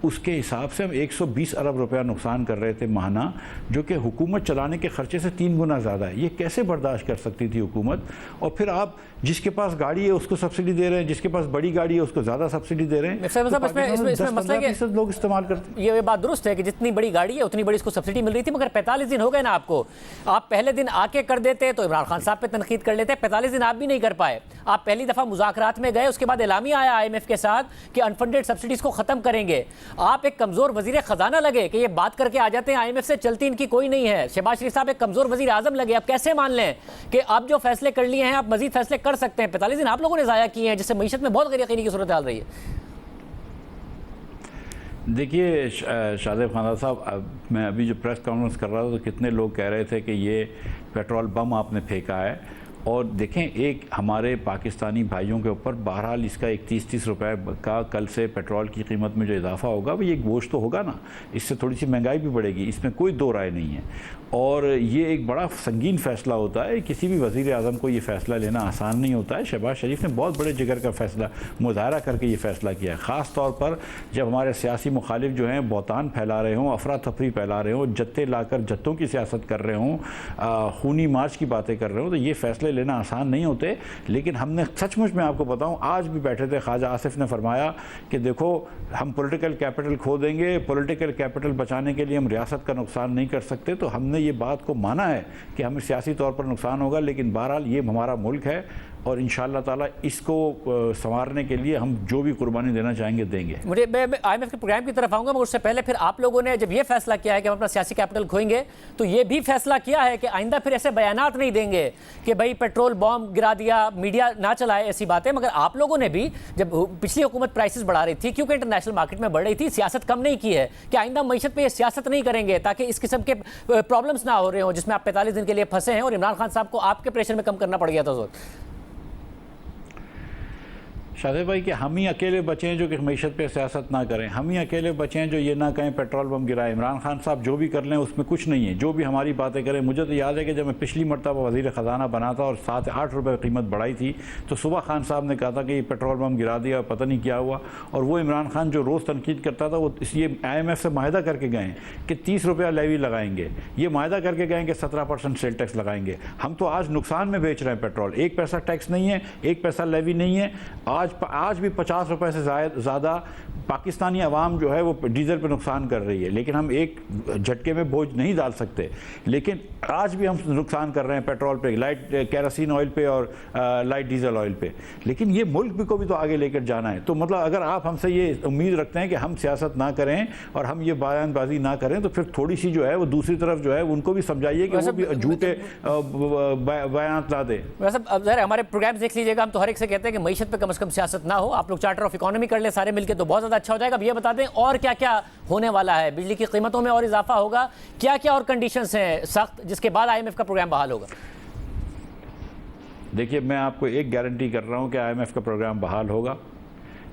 उसके हिसाब से हम 120 अरब रुपया नुकसान कर रहे थे माहाना, जो कि हुकूमत चलाने के ख़र्चे से 3 गुना ज़्यादा है। ये कैसे बर्दाश्त कर सकती थी हुकूमत? और फिर आप जिसके पास गाड़ी है उसको सब्सिडी दे रहे हैं, जिसके पास बड़ी गाड़ी है उसको ज़्यादा सब्सिडी दे रहे हैं। इसमें मसला है कि लोग इस्तेमाल करते हैं। ये बात दुरुस्त है कि जितनी बड़ी गाड़ी है उतनी बड़ी इसको सब्सिडी मिल रही थी, मगर 45 दिन हो गए ना आपको। आप पहले दिन आके कर देते तो इमरान खान साहब पे तनकीद कर लेते, 45 दिन आप भी नहीं कर पाए। आप पहली दफ़ा मुज़ाकरात में गए, उसके बाद एलामिया आया IMF के साथ कि अनफंडेड सब्सिडीज़ को ख़त्म करेंगे। आप एक कमज़ोर वज़ीर ख़जाना लगे कि ये बात करके आ जाते हैं IMF से, चलती इनकी कोई नहीं है। शहबाज शरीफ साहब एक कमज़ोर वज़ीर आज़म लगे। आप कैसे मान लें कि आप जो फैसले कर लिए हैं आप मज़ीद फैसले कर सकते हैं? 45 दिन आप लोगों ने ज़ाया किए हैं जिससे मईशत में बहुत गैर-यकीनी की सूरत हाल रही है। देखिए शाहजेब खान साहब, मैं अभी जो प्रेस कॉन्फ्रेंस कर रहा था तो कितने लोग कह रहे थे कि ये पेट्रोल बम आपने फेंका है। और देखें, एक हमारे पाकिस्तानी भाइयों के ऊपर बहरहाल इसका 31-30 रुपए का कल से पेट्रोल की कीमत में जो इजाफा होगा वो ये गोश्त तो होगा ना, इससे थोड़ी सी महंगाई भी बढ़ेगी, इसमें कोई दो राय नहीं है। और ये एक बड़ा संगीन फ़ैसला होता है, किसी भी वज़ीर आज़म को ये फ़ैसला लेना आसान नहीं होता है। शहबाज शरीफ ने बहुत बड़े जिगर का फ़ैसला मुज़ाहरा करके ये फ़ैसला किया है, ख़ास तौर पर जब हमारे सियासी मुखालिफ जो हैं बहतान फैला रहे हों, अफरा तफरी फैला रहे हों, जत्ते लाकर जत्तों की सियासत कर रहे हों, खूनी मार्च की बातें कर रहे हों, तो ये फ़ैसले लेना आसान नहीं होते। लेकिन हमने सचमुच में आपको बताऊँ, आज भी बैठे थे, ख्वाजा आसिफ ने फरमाया कि देखो हम पॉलिटिकल कैपिटल खो देंगे, पॉलिटिकल कैपिटल बचाने के लिए हम रियासत का नुकसान नहीं कर सकते। तो हमने ये बात को माना है कि हमें सियासी तौर पर नुकसान होगा, लेकिन बहरहाल ये हमारा मुल्क है और इंशाअल्लाह ताला इसको संवारने के लिए हम जो भी कुर्बानी देना चाहेंगे देंगे। मुझे मैं IMF के प्रोग्राम की तरफ आऊँगा, मगर उससे पहले फिर आप लोगों ने जब ये फैसला किया है कि हम अपना सियासी कैपिटल खोएंगे, तो ये भी फैसला किया है कि आइंदा फिर ऐसे बयानात नहीं देंगे कि भाई पेट्रोल बॉम्ब गिरा दिया, मीडिया ना चलाए ऐसी बातें। मगर आप लोगों ने भी जब पिछली हुकूमत प्राइसेस बढ़ा रही थी क्योंकि इंटरनेशनल मार्केट में बढ़ रही थी, सियासत कम नहीं की है कि आइंदा मईशत पर यह सियासत नहीं करेंगे ताकि इस किस्म के प्रॉब्लम्स ना हो रहे हों जिसमें आप 45 दिन के लिए फंसे हैं और इमरान खान साहब को आपके प्रेशर में कम करना पड़ गया था। जोर शाहजेब भाई कि हम ही अकेले बचे हैं जो कि मईशत पे सियासत ना करें, हम ही अकेले बचे हैं जो ये ना कहें पेट्रोल बम गिराए। इमरान खान साहब जो भी कर लें उसमें कुछ नहीं है, जो भी हमारी बातें करें। मुझे तो याद है कि जब मैं पिछली मरतबा वज़ीर ख़जाना बना था और 7-8 रुपये कीमत बढ़ाई थी, तो सुबह खान साहब ने कहा था कि ये पेट्रोल बम गिरा दिया, पता नहीं क्या हुआ। और वो इमरान खान जो रोज़ तनकीद करता था, वो इसलिए IMF से माहिदा करके गए कि 30 रुपया लेवी लगाएंगे, ये माहिदा करके गए कि 17% सेल टैक्स लगाएंगे। हम तो आज नुकसान में बेच रहे हैं पेट्रोल, 1 पैसा टैक्स नहीं है, 1 पैसा लेवी नहीं है। आज भी 50 रुपये से ज़्यादा पाकिस्तानी अवाम जो है वो डीजल पे नुकसान कर रही है, लेकिन हम एक झटके में बोझ नहीं डाल सकते। लेकिन आज भी हम नुकसान कर रहे हैं पेट्रोल पे, लाइट केरोसिन ऑयल पे और लाइट डीजल ऑयल पे। लेकिन ये मुल्क को भी तो आगे लेकर जाना है। तो मतलब अगर आप हमसे ये उम्मीद रखते हैं कि हम सियासत ना करें और हम ये बयानबाजी ना करें, तो फिर थोड़ी सी जो है वो दूसरी तरफ जो है उनको भी समझाइए कि वो भी झूठे बयान ना दें। वैसे अब ज़रा हमारे प्रोग्राम देख लीजिएगा, हम तो हर एक से कहते हैं कि मईशत पे कम से कम सियासत ना हो, आप लोग चार्टर ऑफ इकोनॉमी कर ले सारे मिलकर तो बहुत ज़्यादा अच्छा हो जाएगा। अब ये बता दें और क्या क्या होने वाला है, बिजली की कीमतों में और इजाफा होगा, क्या क्या और कंडीशंस हैं सख्त जिसके बाद IMF का प्रोग्राम बहाल होगा? देखिए, मैं आपको एक गारंटी कर रहा हूँ कि IMF का प्रोग्राम बहाल होगा।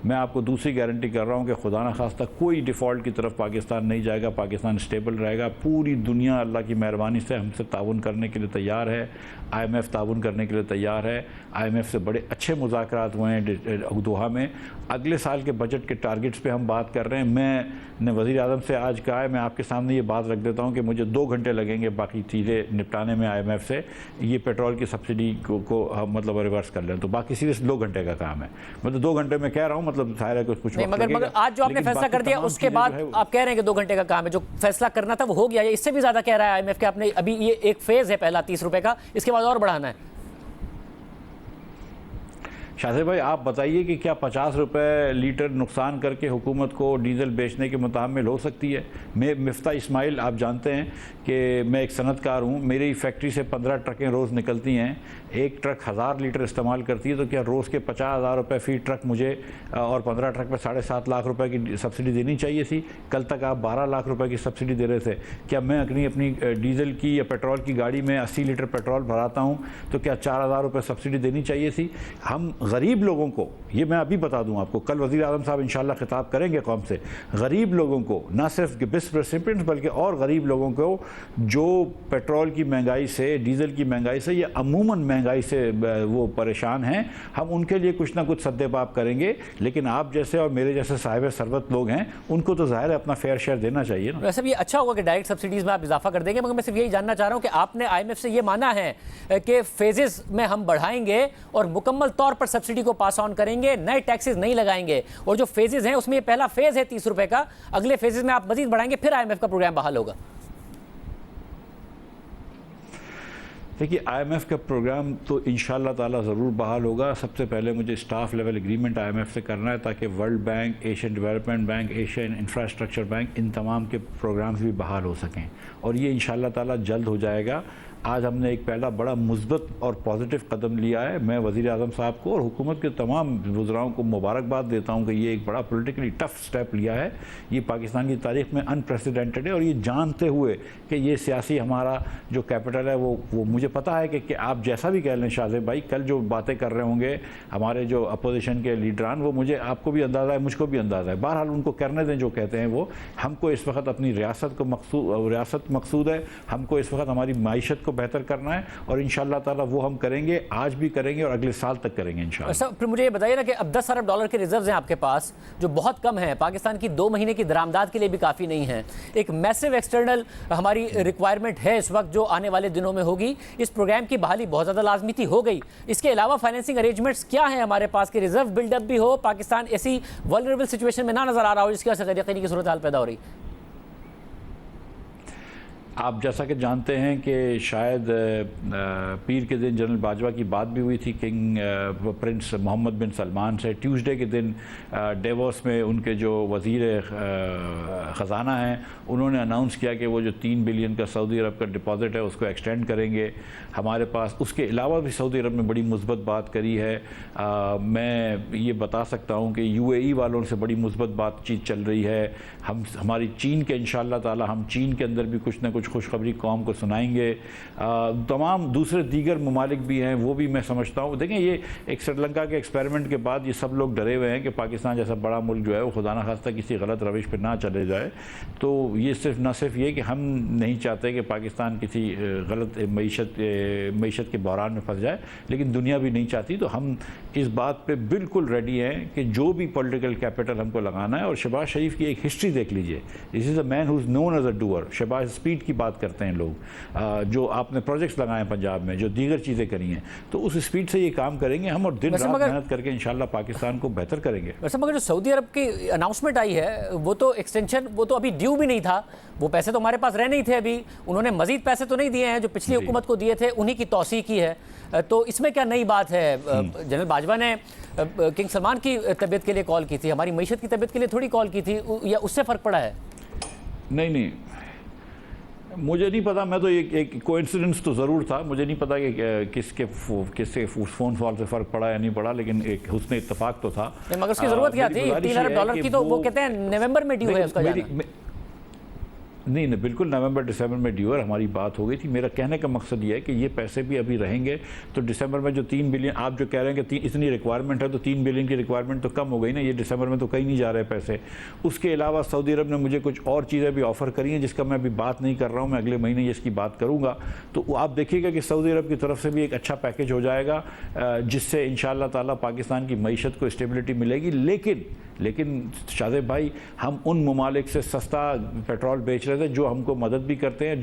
मैं आपको दूसरी गारंटी कर रहा हूँ कि खुदा न खास्ता कोई डिफ़ॉल्ट की तरफ पाकिस्तान नहीं जाएगा, पाकिस्तान स्टेबल रहेगा। पूरी दुनिया अल्लाह की मेहरबानी से हमसे ताउन करने के लिए तैयार है, IMF ताउन करने के लिए तैयार है। IMF से बड़े अच्छे मुज़ाकरात हुए हैं दोहा में। अगले साल के बजट के टारगेट्स पे हम बात कर रहे हैं। मैंने वज़ीर आज़म से आज कहा है, मैं आपके सामने ये बात रख देता हूँ कि मुझे 2 घंटे लगेंगे बाकी चीज़ें निपटाने में IMF से, ये पेट्रोल की सब्सिडी को हम मतलब रिवर्स कर लें तो बाकी सीधे 2 घंटे का काम है। मतलब 2 घंटे में कह रहा हूँ, मतलब सारा कुछ नहीं, मगर आज जो आपने फैसला कर दिया उसके बाद आप कह रहे हैं कि 2 घंटे का काम है। जो फैसला करना था वो हो गया, इससे भी ज़्यादा कह रहा है IMF के आपने अभी ये एक फेज़ है पहला 30 रुपये का, इसके बाद और बढ़ाना है। शाहिद भाई, आप बताइए कि क्या 50 रुपये लीटर नुकसान करके हुकूमत को डीज़ल बेचने के मुताबिल हो सकती है? मैं मिफ्ता इस्माइल, आप जानते हैं कि मैं एक सनतकार हूँ, मेरी फैक्ट्री से 15 ट्रकें रोज़ निकलती हैं, एक ट्रक 1000 लीटर इस्तेमाल करती है, तो क्या रोज़ के 50,000 रुपये फ़ी ट्रक मुझे और 15 ट्रक पर 7.5 लाख रुपए की सब्सिडी देनी चाहिए थी? कल तक आप 12 लाख रुपए की सब्सिडी दे रहे थे। क्या मैं अपनी डीज़ल की या पेट्रोल की गाड़ी में 80 लीटर पेट्रोल भराता हूँ तो क्या 4000 रुपये सब्सिडी देनी चाहिए थी? हम गरीब लोगों को, ये मैं अभी बता दूं आपको, कल वज़ीर आज़म साहब इंशाल्लाह खिताब करेंगे कौम से, गरीब लोगों को, ना सिर्फ गिफ्ट रेसिपिएंट्स बल्कि और गरीब लोगों को जो पेट्रोल की महंगाई से, डीज़ल की महंगाई से या अमूमन महंगाई से वो परेशान हैं, हम उनके लिए कुछ ना कुछ सद्देबाब करेंगे। लेकिन आप जैसे और मेरे जैसे साहिब सरवत लोग हैं, उनको तो ज़ाहिर है अपना फेयर शेयर देना चाहिए ना। वैसे भी अच्छा होगा कि डायरेक्ट सब्सिडीज़ में आप इजाफा कर देंगे, मगर मैं सिर्फ यही जानना चाह रहा हूँ कि आपने IMF से ये माना है कि फेजेस में हम बढ़ाएंगे और मुकम्मल तौर पर सब्सिडी को पास ऑन करेंगे, नए टैक्सेस नहीं लगाएंगे, और जो फेजेस हैं उसमें ये पहला फेज है 30 रुपए का, अगले फेजेस में आप मजीद बढ़ाएंगे, फिर IMF का प्रोग्राम बहाल होगा? देखिए, IMF का प्रोग्राम तो इंशाअल्लाह ताला ज़रूर बहाल होगा। सबसे पहले मुझे स्टाफ लेवल एग्रीमेंट IMF से करना है ताकि World Bank, Asian Development Bank, Asian infrastructure bank, इन तमाम के प्रोग्राम्स भी बहाल हो सकें, और ये इंशाअल्लाह ताला जल्द हो जाएगा। आज हमने एक पहला बड़ा मुस्बत और पॉजिटिव कदम लिया है। मैं वज़ीर आज़म साहब को और हुकूमत के तमाम वज़राओं को मुबारकबाद देता हूँ कि ये एक बड़ा पॉलिटिकली टफ स्टेप लिया है। ये पाकिस्तान की तारीख़ में अनप्रेसिडेंटेड है, और ये जानते हुए कि ये सियासी हमारा जो कैपिटल है वो मुझे पता है कि आप जैसा भी कह लें शाहिद भाई, कल जो बातें कर रहे होंगे हमारे जो अपोजिशन के लीडरान, वो मुझे, आपको भी अंदाज़ा है, मुझको भी अंदाज़ा है। बहरहाल उनको करने दें जो कहते हैं वो। हमको इस वक्त अपनी रियासत मकसूद है, हमको इस वक्त हमारी माईशत को बेहतर करना है, और इंशाअल्लाह ताला वो हम करेंगे, आज भी करेंगे और अगले साल तक करेंगे इंशाअल्लाह। सर, फिर मुझे ये बताइए ना कि अब 10 अरब डॉलर के रिजर्व्स हैं आपके पास, जो बहुत कम है, पाकिस्तान की 2 महीने की दरामदाद के लिए भी काफ़ी नहीं है। एक मैसिव एक्सटर्नल हमारी रिक्वायरमेंट है इस वक्त जो आने वाले दिनों में होगी। इस प्रोग्राम की बहाली बहुत ज़्यादा लाजमी हो गई। इसके अलावा फाइनेंसिंग अरेंजमेंट्स क्या हैं हमारे पास कि रिजर्व बिल्डअप भी हो, पाकिस्तान ऐसी वल्नरेबल सिचुएशन में ना नजर आ रहा हो जिसकी वजह से गरीबी की सूरत हाल पैदा हो रही? आप जैसा कि जानते हैं कि शायद पीर के दिन जनरल बाजवा की बात भी हुई थी किंग प्रिंस मोहम्मद बिन सलमान से। ट्यूसडे के दिन डेवोस में उनके जो वज़ीर ख़जाना हैं उन्होंने अनाउंस किया कि वो जो 3 बिलियन का सऊदी अरब का डिपॉज़िट है उसको एक्सटेंड करेंगे हमारे पास। उसके अलावा भी सऊदी अरब में बड़ी मुस्बत बात करी है। मैं ये बता सकता हूँ कि UAE वालों से बड़ी मुस्बत बातचीत चल रही है। हमारी चीन के इंशाअल्लाह ताला हम चीन के अंदर भी कुछ ना कुछ खुशखबरी कौम को सुनाएंगे। तमाम दूसरे दीगर ममालिक भी हैं, वो भी मैं समझता हूँ। देखें, ये एक श्रीलंका के एक्सपेरिमेंट के बाद ये सब लोग डरे हुए हैं कि पाकिस्तान जैसा बड़ा मुल्क जो है वो खुदा न खास्ता किसी गलत रविश पर ना चले जाए। तो ये न सिर्फ ये कि हम नहीं चाहते कि पाकिस्तान किसी गलत मीशत के बहरान में फंस जाए, लेकिन दुनिया भी नहीं चाहती। तो हम इस बात पर बिल्कुल रेडी हैं कि जो भी पॉलिटिकल कैपिटल हमको लगाना है। और शहबाज शरीफ की एक हिस्ट्री देख लीजिए, this is a man who is known as a doer. Shehbaz speed की बात करते हैं लोग, जो आपने प्रोजेक्ट्स लगाए हैं पंजाब में, जो दीगर चीज़ें करी हैं, तो उस स्पीड से ये काम करेंगे हम, और दिन रात मेहनत करके इंशाल्लाह पाकिस्तान को बेहतर करेंगे। वैसे मगर जो सऊदी अरब की अनाउंसमेंट आई है वो तो एक्सटेंशन, वो तो अभी ड्यू भी नहीं था, वो पैसे तो हमारे पास रह नहीं थे अभी। उन्होंने मजीद पैसे तो नहीं दिए हैं, जो पिछली हुकूमत को दिए थे उन्हीं की तौसीह की है। तो इसमें क्या नई बात है? जनरल बाजवा ने किंग सलमान की तबीयत के लिए कॉल की थी, हमारी मईशत की तबीयत के लिए थोड़ी कॉल की थी, या उससे फ़र्क पड़ा है? नहीं, मुझे नहीं पता, मैं तो एक कोइंसिडेंस तो ज़रूर था, मुझे नहीं पता कि किसके फ़ोन कॉल से फ़र्क पड़ा या नहीं पड़ा, लेकिन एक हुस्न इत्तेफाक तो था। मगर उसकी ज़रूरत क्या थी? $3 अरब की तो वो कहते हैं नवंबर में ड्यू है उसका जाना। नहीं, बिल्कुल नवंबर दिसंबर में ड्यू है, हमारी बात हो गई थी। मेरा कहने का मकसद ये है कि ये पैसे भी अभी रहेंगे, तो दिसंबर में जो 3 बिलियन आप जो कह रहे हैं कि इतनी रिक्वायरमेंट है, तो 3 बिलियन की रिक्वायरमेंट तो कम हो गई ना, ये दिसंबर में तो कहीं नहीं जा रहे पैसे। उसके अलावा सऊदी अरब ने मुझे कुछ और चीज़ें भी ऑफ़र करी हैं जिसका मैं अभी बात नहीं कर रहा हूँ, मैं अगले महीने इसकी बात करूँगा। तो आप देखिएगा कि सऊदी अरब की तरफ से भी एक अच्छा पैकेज हो जाएगा, जिससे इंशाअल्लाह ताला पाकिस्तान की मईशत को स्टेबिलिटी मिलेगी। लेकिन शाहज़ेब भाई, हम उन ममालिक से सस्ता पेट्रोल बेच रहे थे जो हमको मदद भी करते हैं,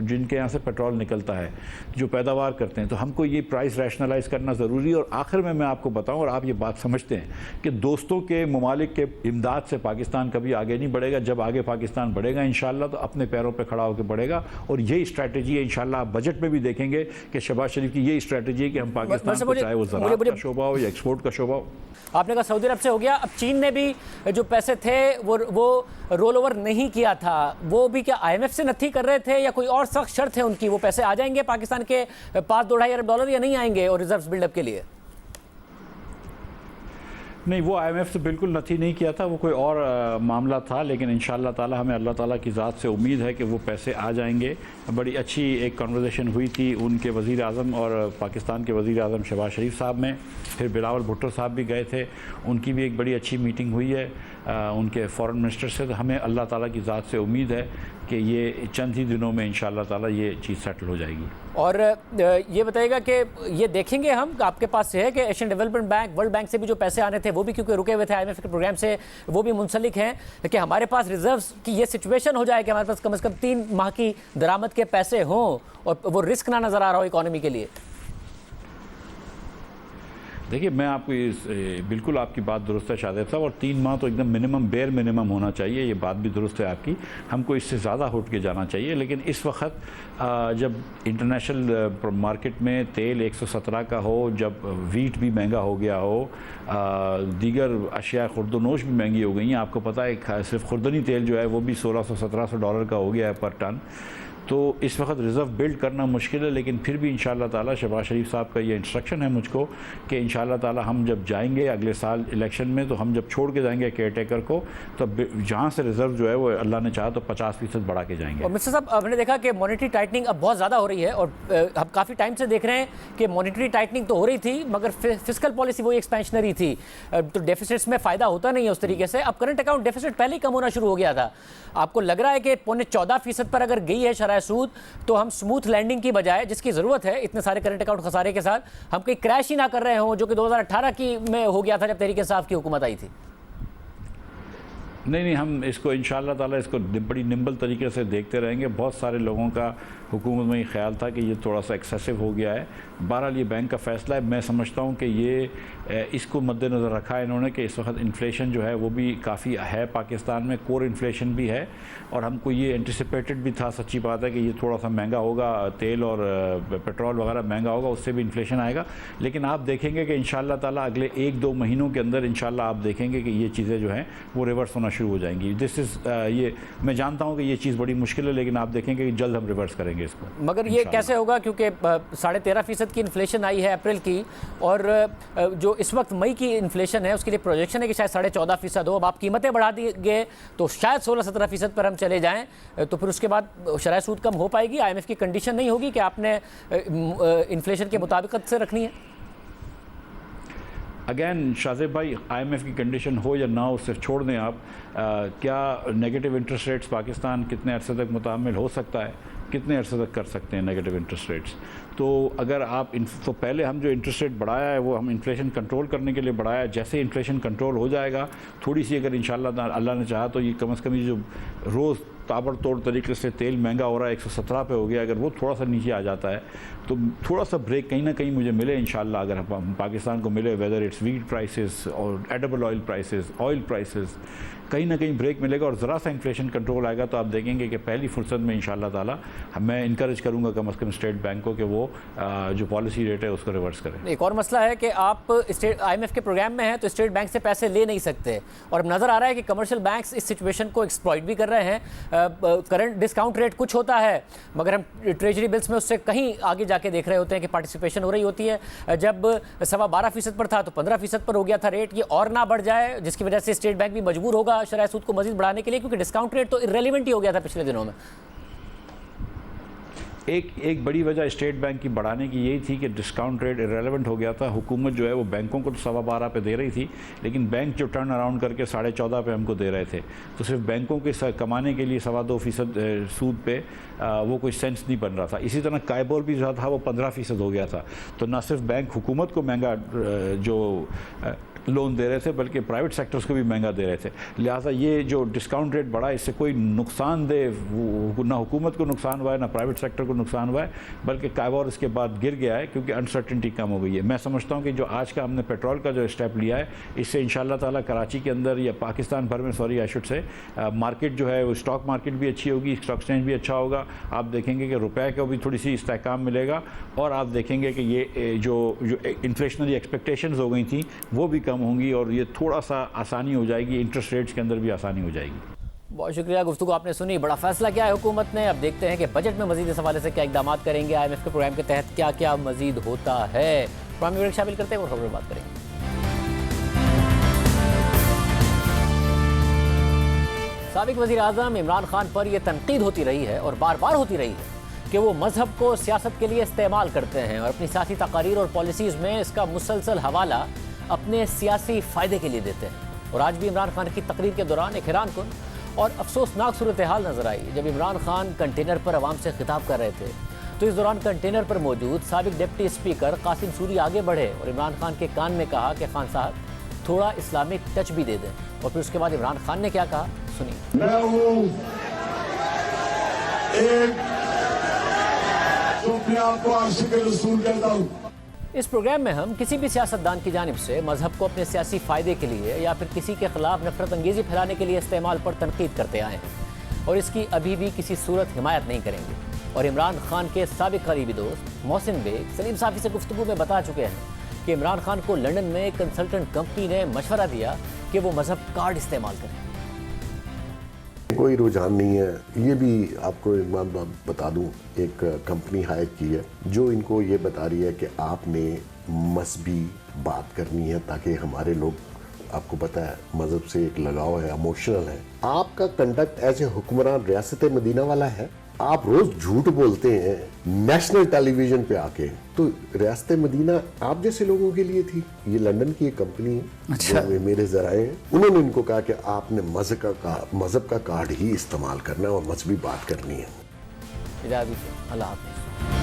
जिनके यहाँ से पेट्रोल निकलता है, जो पैदावार करते हैं। तो हमको ये प्राइस रैशनलाइज करना ज़रूरी है। और आखिर में मैं आपको बताऊं, और आप ये बात समझते हैं कि दोस्तों के ममालिक के इमदाद से पाकिस्तान कभी आगे नहीं बढ़ेगा। जब आगे पाकिस्तान बढ़ेगा इंशाअल्लाह तो अपने पैरों पर खड़ा होकर बढ़ेगा, और यही स्ट्रैटेजी है। इंशाअल्लाह आप बजट में भी देखेंगे कि शहबाज शरीफ की यही स्ट्रैटेजी है कि हम पाकिस्तान को, चाहे वो ज़राअत का शोबा हो या एक्सपोर्ट का शोबा हो। आपने कहा सऊदी अरब से हो गया, अब चीन ने भी जो पैसे थे वो रोल ओवर नहीं किया था, वो भी क्या IMF से नथी कर रहे थे या कोई और सख्त शर्त है उनकी? वो पैसे आ जाएंगे पाकिस्तान के पास $2.5 अरब या नहीं आएंगे और रिजर्व्स बिल्डअप के लिए? नहीं, वो IMF से बिल्कुल नथी नहीं किया था, वो कोई और मामला था। लेकिन इंशाअल्लाह ताला हमें अल्लाह ताला की ज़ात से उम्मीद है कि वो पैसे आ जाएंगे। बड़ी अच्छी एक कन्वर्सेशन हुई थी उनके वज़ीर आज़म और पाकिस्तान के वज़ीर आज़म शहबाज शरीफ साहब में, फिर बिलावल भुट्टो साहब भी गए थे, उनकी भी एक बड़ी अच्छी मीटिंग हुई है उनके फ़ॉरेन मिनिस्टर से। तो हमें अल्लाह ताला की ज़ात से उम्मीद है कि ये चंद ही दिनों में इंशाअल्लाह ताला ये चीज़ सेटल हो जाएगी। और ये बताइएगा कि ये देखेंगे हम, आपके पास से है कि Asian Development bank, world bank से भी जो पैसे आने थे वो भी क्योंकि रुके हुए थे IMF के प्रोग्राम से, वो भी मुंसलिक हैं, कि हमारे पास रिजर्व्स की ये सिचुएशन हो जाए कि हमारे पास कम से कम 3 माह की दरामद के पैसे हों और वो रिस्क ना नज़र आ रहा हो इकॉनमी के लिए। देखिए, मैं आपको बिल्कुल आपकी बात दुरुस्त है शाहज़ेब साहब, और 3 माह तो एकदम मिनिमम, बेयर मिनिमम होना चाहिए, ये बात भी दुरुस्त है आपकी। हमको इससे ज़्यादा हट के जाना चाहिए। लेकिन इस वक्त जब इंटरनेशनल मार्केट में तेल 117 का हो, जब वीट भी महंगा हो गया हो, दीगर अशिया खुर्दनोश भी महंगी हो गई हैं, आपको पता है सिर्फ खुर्दनी तेल जो है वो भी $1600-1700 का हो गया है पर टन। तो इस वक्त रिज़र्व बिल्ड करना मुश्किल है। लेकिन फिर भी इंशाअल्लाह ताला शहबाज शरीफ साहब का ये इंस्ट्रक्शन है मुझको कि इंशाअल्लाह ताला हम जब जाएंगे अगले साल इलेक्शन में, तो हम जब छोड़ के जाएंगे केयर टेकर को, तो जहाँ से रिज़र्व जो है वो अल्लाह ने चाहा तो 50% बढ़ा के जाएंगे। और मिस्टर साहब, हमने देखा कि मॉनेटरी टाइटनिंग अब बहुत ज़्यादा हो रही है, और हम काफ़ी टाइम से देख रहे हैं कि मॉनेटरी टाइटनिंग तो हो रही थी मगर फिस्कल पॉलिसी वही एक्सपेंशनरी थी, तो डेफिसिट्स में फ़ायदा होता नहीं है उस तरीके से। अब करंट अकाउंट डेफिसिट पहले ही कम होना शुरू हो गया था। आपको लग रहा है कि 14.25% पर अगर गई है शरह सूद, तो हम स्मूथ लैंडिंग की बजाय, जिसकी ज़रूरत है इतने सारे करंट अकाउंट खसारे के साथ, हम कहीं क्रैश ही ना कर रहे हों, जो कि 2018 की में हो गया था जब तहरीक इंसाफ की हुकूमत आई थी। नहीं, हम इसको इंशाअल्लाह ताला इसको बड़ी निम्बल तरीके से देखते रहेंगे। बहुत सारे लोगों का हुकूमत में ये ख्याल था कि ये थोड़ा सा एक्सेसिव हो गया है। बहरहाल ये बैंक का फ़ैसला है। मैं समझता हूँ कि ये इसको मद्देनज़र रखा है इन्होंने कि इस वक्त इन्फ्लेशन जो है वो भी काफ़ी है पाकिस्तान में, कोर इन्फ्लेशन भी है, और हमको ये एंटिसिपेटेड भी था, सच्ची बात है कि ये थोड़ा सा महंगा होगा, तेल और पेट्रोल वगैरह महंगा होगा, उससे भी इन्फ्लेशन आएगा। लेकिन आप देखेंगे कि इंशाअल्लाह ताला अगले 1-2 महीनों के अंदर इंशाअल्लाह आप देखेंगे कि ये चीज़ें जो हैं वो रिवर्स होना शुरू हो जाएंगी। ये मैं जानता हूँ कि ये चीज़ बड़ी मुश्किल है, लेकिन आप देखेंगे कि जल्द हम रिवर्स करेंगे इसको। मगर ये कैसे होगा, क्योंकि 13.5% की इन्फ्लेशन आई है अप्रैल की, और जो इस वक्त मई की इन्फ्लेशन है उसके लिए प्रोजेक्शन है कि शायद 14.5% हो। अब आप कीमतें बढ़ा दिए तो शायद 16-17% पर हम चले जाएं, तो फिर उसके बाद शरह सूद कम हो पाएगी। IMF की कंडीशन नहीं होगी कि आपने इन्फ्लेशन के मुताबिकत से रखनी है। अगैन शाहज़ेब भाई, IMF की कंडीशन हो या ना हो, सिर्फ छोड़ दें आप। क्या नेगेटिव इंटरेस्ट रेट्स पाकिस्तान कितने अरसे तक मुतामिल हो सकता है, कितने अरसे तक कर सकते हैं नेगेटिव इंटरेस्ट रेट्स? तो अगर आप तो पहले हम जो इंटरेस्ट रेट बढ़ाया है वो हम इन्फ्लेशन कंट्रोल करने के लिए बढ़ाया है। जैसे इन्फ्लेशन कंट्रोल हो जाएगा, थोड़ी सी अगर इंशाअल्लाह अल्लाह ने चाहा तो ये कम से कम ये जो रोज़ ताबड़तोड़ तरीके से तेल महंगा हो रहा है, 117 पे हो गया, अगर वो थोड़ा सा नीचे आ जाता है तो थोड़ा सा ब्रेक कहीं ना कहीं मुझे मिले इंशाअल्लाह, अगर हम पाकिस्तान को मिले, वेदर इट्स वीट प्राइसेस और एडिबल ऑयल प्राइसेस, कहीं ना कहीं ब्रेक मिलेगा और ज़रा सा इन्फ्लेशन कंट्रोल आएगा तो आप देखेंगे कि पहली फुर्सत में इंशाल्लाह ताला मैं इनकरेज करूँगा कम से कम स्टेट बैंक को कि वो जो पॉलिसी रेट है उसको रिवर्स करें। एक और मसला है कि आप स्टेट IMF के प्रोग्राम में हैं तो स्टेट बैंक से पैसे ले नहीं सकते और अब नज़र आ रहा है कि कमर्शियल बैंक्स इस सिचुएशन को एक्सप्लॉइट भी कर रहे हैं। करंट डिस्काउंट रेट कुछ होता है मगर हम ट्रेजरी बिल्स में उससे कहीं आगे जाके देख रहे होते हैं कि पार्टिसिपेशन हो रही होती है। जब 12.25% पर था तो 15% पर हो गया था रेट, ये और ना बढ़ जाए जिसकी वजह से स्टेट बैंक भी मजबूर होगा शरह सूद को मजीद बढ़ाने के लिए, क्योंकि डिस्काउंट रेट तो इररेलेवेंट ही हो गया था पिछले दिनों में। एक बड़ी वजह स्टेट बैंक की बढ़ाने की यही थी कि डिस्काउंट रेट इरेलेवेंट हो गया था। हुकूमत जो है वो बैंकों को तो 12.25 पे दे रही थी, लेकिन बैंक जो टर्न अराउंड करके 14.5 पे हमको दे रहे थे, तो सिर्फ बैंकों के कमाने के लिए 2.25% सूद पे वो कोई सेंस नहीं बन रहा था। इसी तरह काइबोर भी जो था वो 15% हो गया था। तो न सिर्फ बैंक हुकूमत को महंगा जो लोन दे रहे थे बल्कि प्राइवेट सेक्टर्स को भी महंगा दे रहे थे। लिहाजा ये जो डिस्काउंट रेट बढ़ा इससे कोई नुकसानदेह ना हुकूमत को नुकसान हुआ है ना प्राइवेट सेक्टर को नुकसान हुआ है, बल्कि काइबोर इसके बाद गिर गया है क्योंकि अनसर्टेनिटी कम हो गई है। मैं समझता हूँ कि जो आज का हमने पेट्रोल का जो स्टेप लिया है इससे इंशाल्लाह ताला कराची के अंदर या पाकिस्तान भर में आई शुड से मार्केट जो है वो स्टॉक मार्केट भी अच्छी होगी, स्टॉक एक्सचेंज भी अच्छा होगा। आप देखेंगे कि रुपये को भी थोड़ी सी इस्तेहकाम मिलेगा और आप देखेंगे कि ये जो इन्फ्लेशनरी एक्सपेक्टेशंस हो गई थी वो भी होंगी और ये थोड़ा सा आसानी हो जाएगी, इंटरेस्ट रेट्स के अंदर भी आसानी हो जाएगी। बहुत शुक्रिया, गुफ्तगू आपने सुनी। बड़ा फैसला किया है हुकूमत ने। अब देखते हैं कि बजट में मजीद इस हवाले से क्या इकदाम करेंगे, IMF के प्रोग्राम के तहत क्या क्या मजीद होता है। प्रोग्राम में शामिल करते हैं और खबरों बात करेंगे। साबिक वज़ीर आज़म इमरान खान पर यह तनकीद होती रही है और बार बार होती रही है कि वो मजहब को सियासत के लिए इस्तेमाल करते हैं और अपनी सियासी तकारीर और पॉलिसीज़ में इसका मुसलसल हवाला अपने सियासी फ़ायदे के लिए देते हैं। और आज भी इमरान खान की तकरीर के दौरान एक हैरानकुन और अफसोसनाक सूरत हाल नजर आई जब इमरान खान कंटेनर पर आवाम से खिताब कर रहे थे तो इस दौरान कंटेनर पर मौजूद साबिक डिप्टी स्पीकर कासिम सूरी आगे बढ़े और इमरान खान के कान में कहा कि खान साहब थोड़ा इस्लामिक टच भी दे दें। और फिर उसके बाद इमरान खान ने क्या कहा सुनिए। मैं हूँ एक जो अपने आप को आशिक रसूल कहता हूँ। इस प्रोग्राम में हम किसी भी सियासतदान की जानिब से मजहब को अपने सियासी फ़ायदे के लिए या फिर किसी के खिलाफ नफरत अंगेज़ी फैलाने के लिए इस्तेमाल पर तनकीद करते आए हैं और इसकी अभी भी किसी सूरत हिमायत नहीं करेंगे। और इमरान खान के साबिक करीबी दोस्त मोहसिन बेग सलीम साफ़ी से गुफ्तगू में बता चुके हैं कि इमरान खान को लंदन में एक कंसल्टेंट कंपनी ने मशवरा दिया कि वो मजहब कार्ड इस्तेमाल करें। कोई रुझान नहीं है। ये भी आपको एक बात बता दूं, एक कंपनी हायर की है जो इनको ये बता रही है कि आपने मजहबी बात करनी है ताकि हमारे लोग, आपको पता है मजहब से एक लगाव है, इमोशनल है। आपका कंडक्ट एज ए हुक्मरान रियासत मदीना वाला है। आप रोज झूठ बोलते हैं नेशनल टेलीविजन पे आके, तो रियासत मदीना आप जैसे लोगों के लिए थी। ये लंदन की एक कंपनी अच्छा। जो मेरे जराए हैं, उन्होंने इनको कहा कि आपने मजहब का कार्ड ही इस्तेमाल करना है और मजहबी बात करनी है। इजाज़त दीजिए, अल्लाह हाफ़िज़।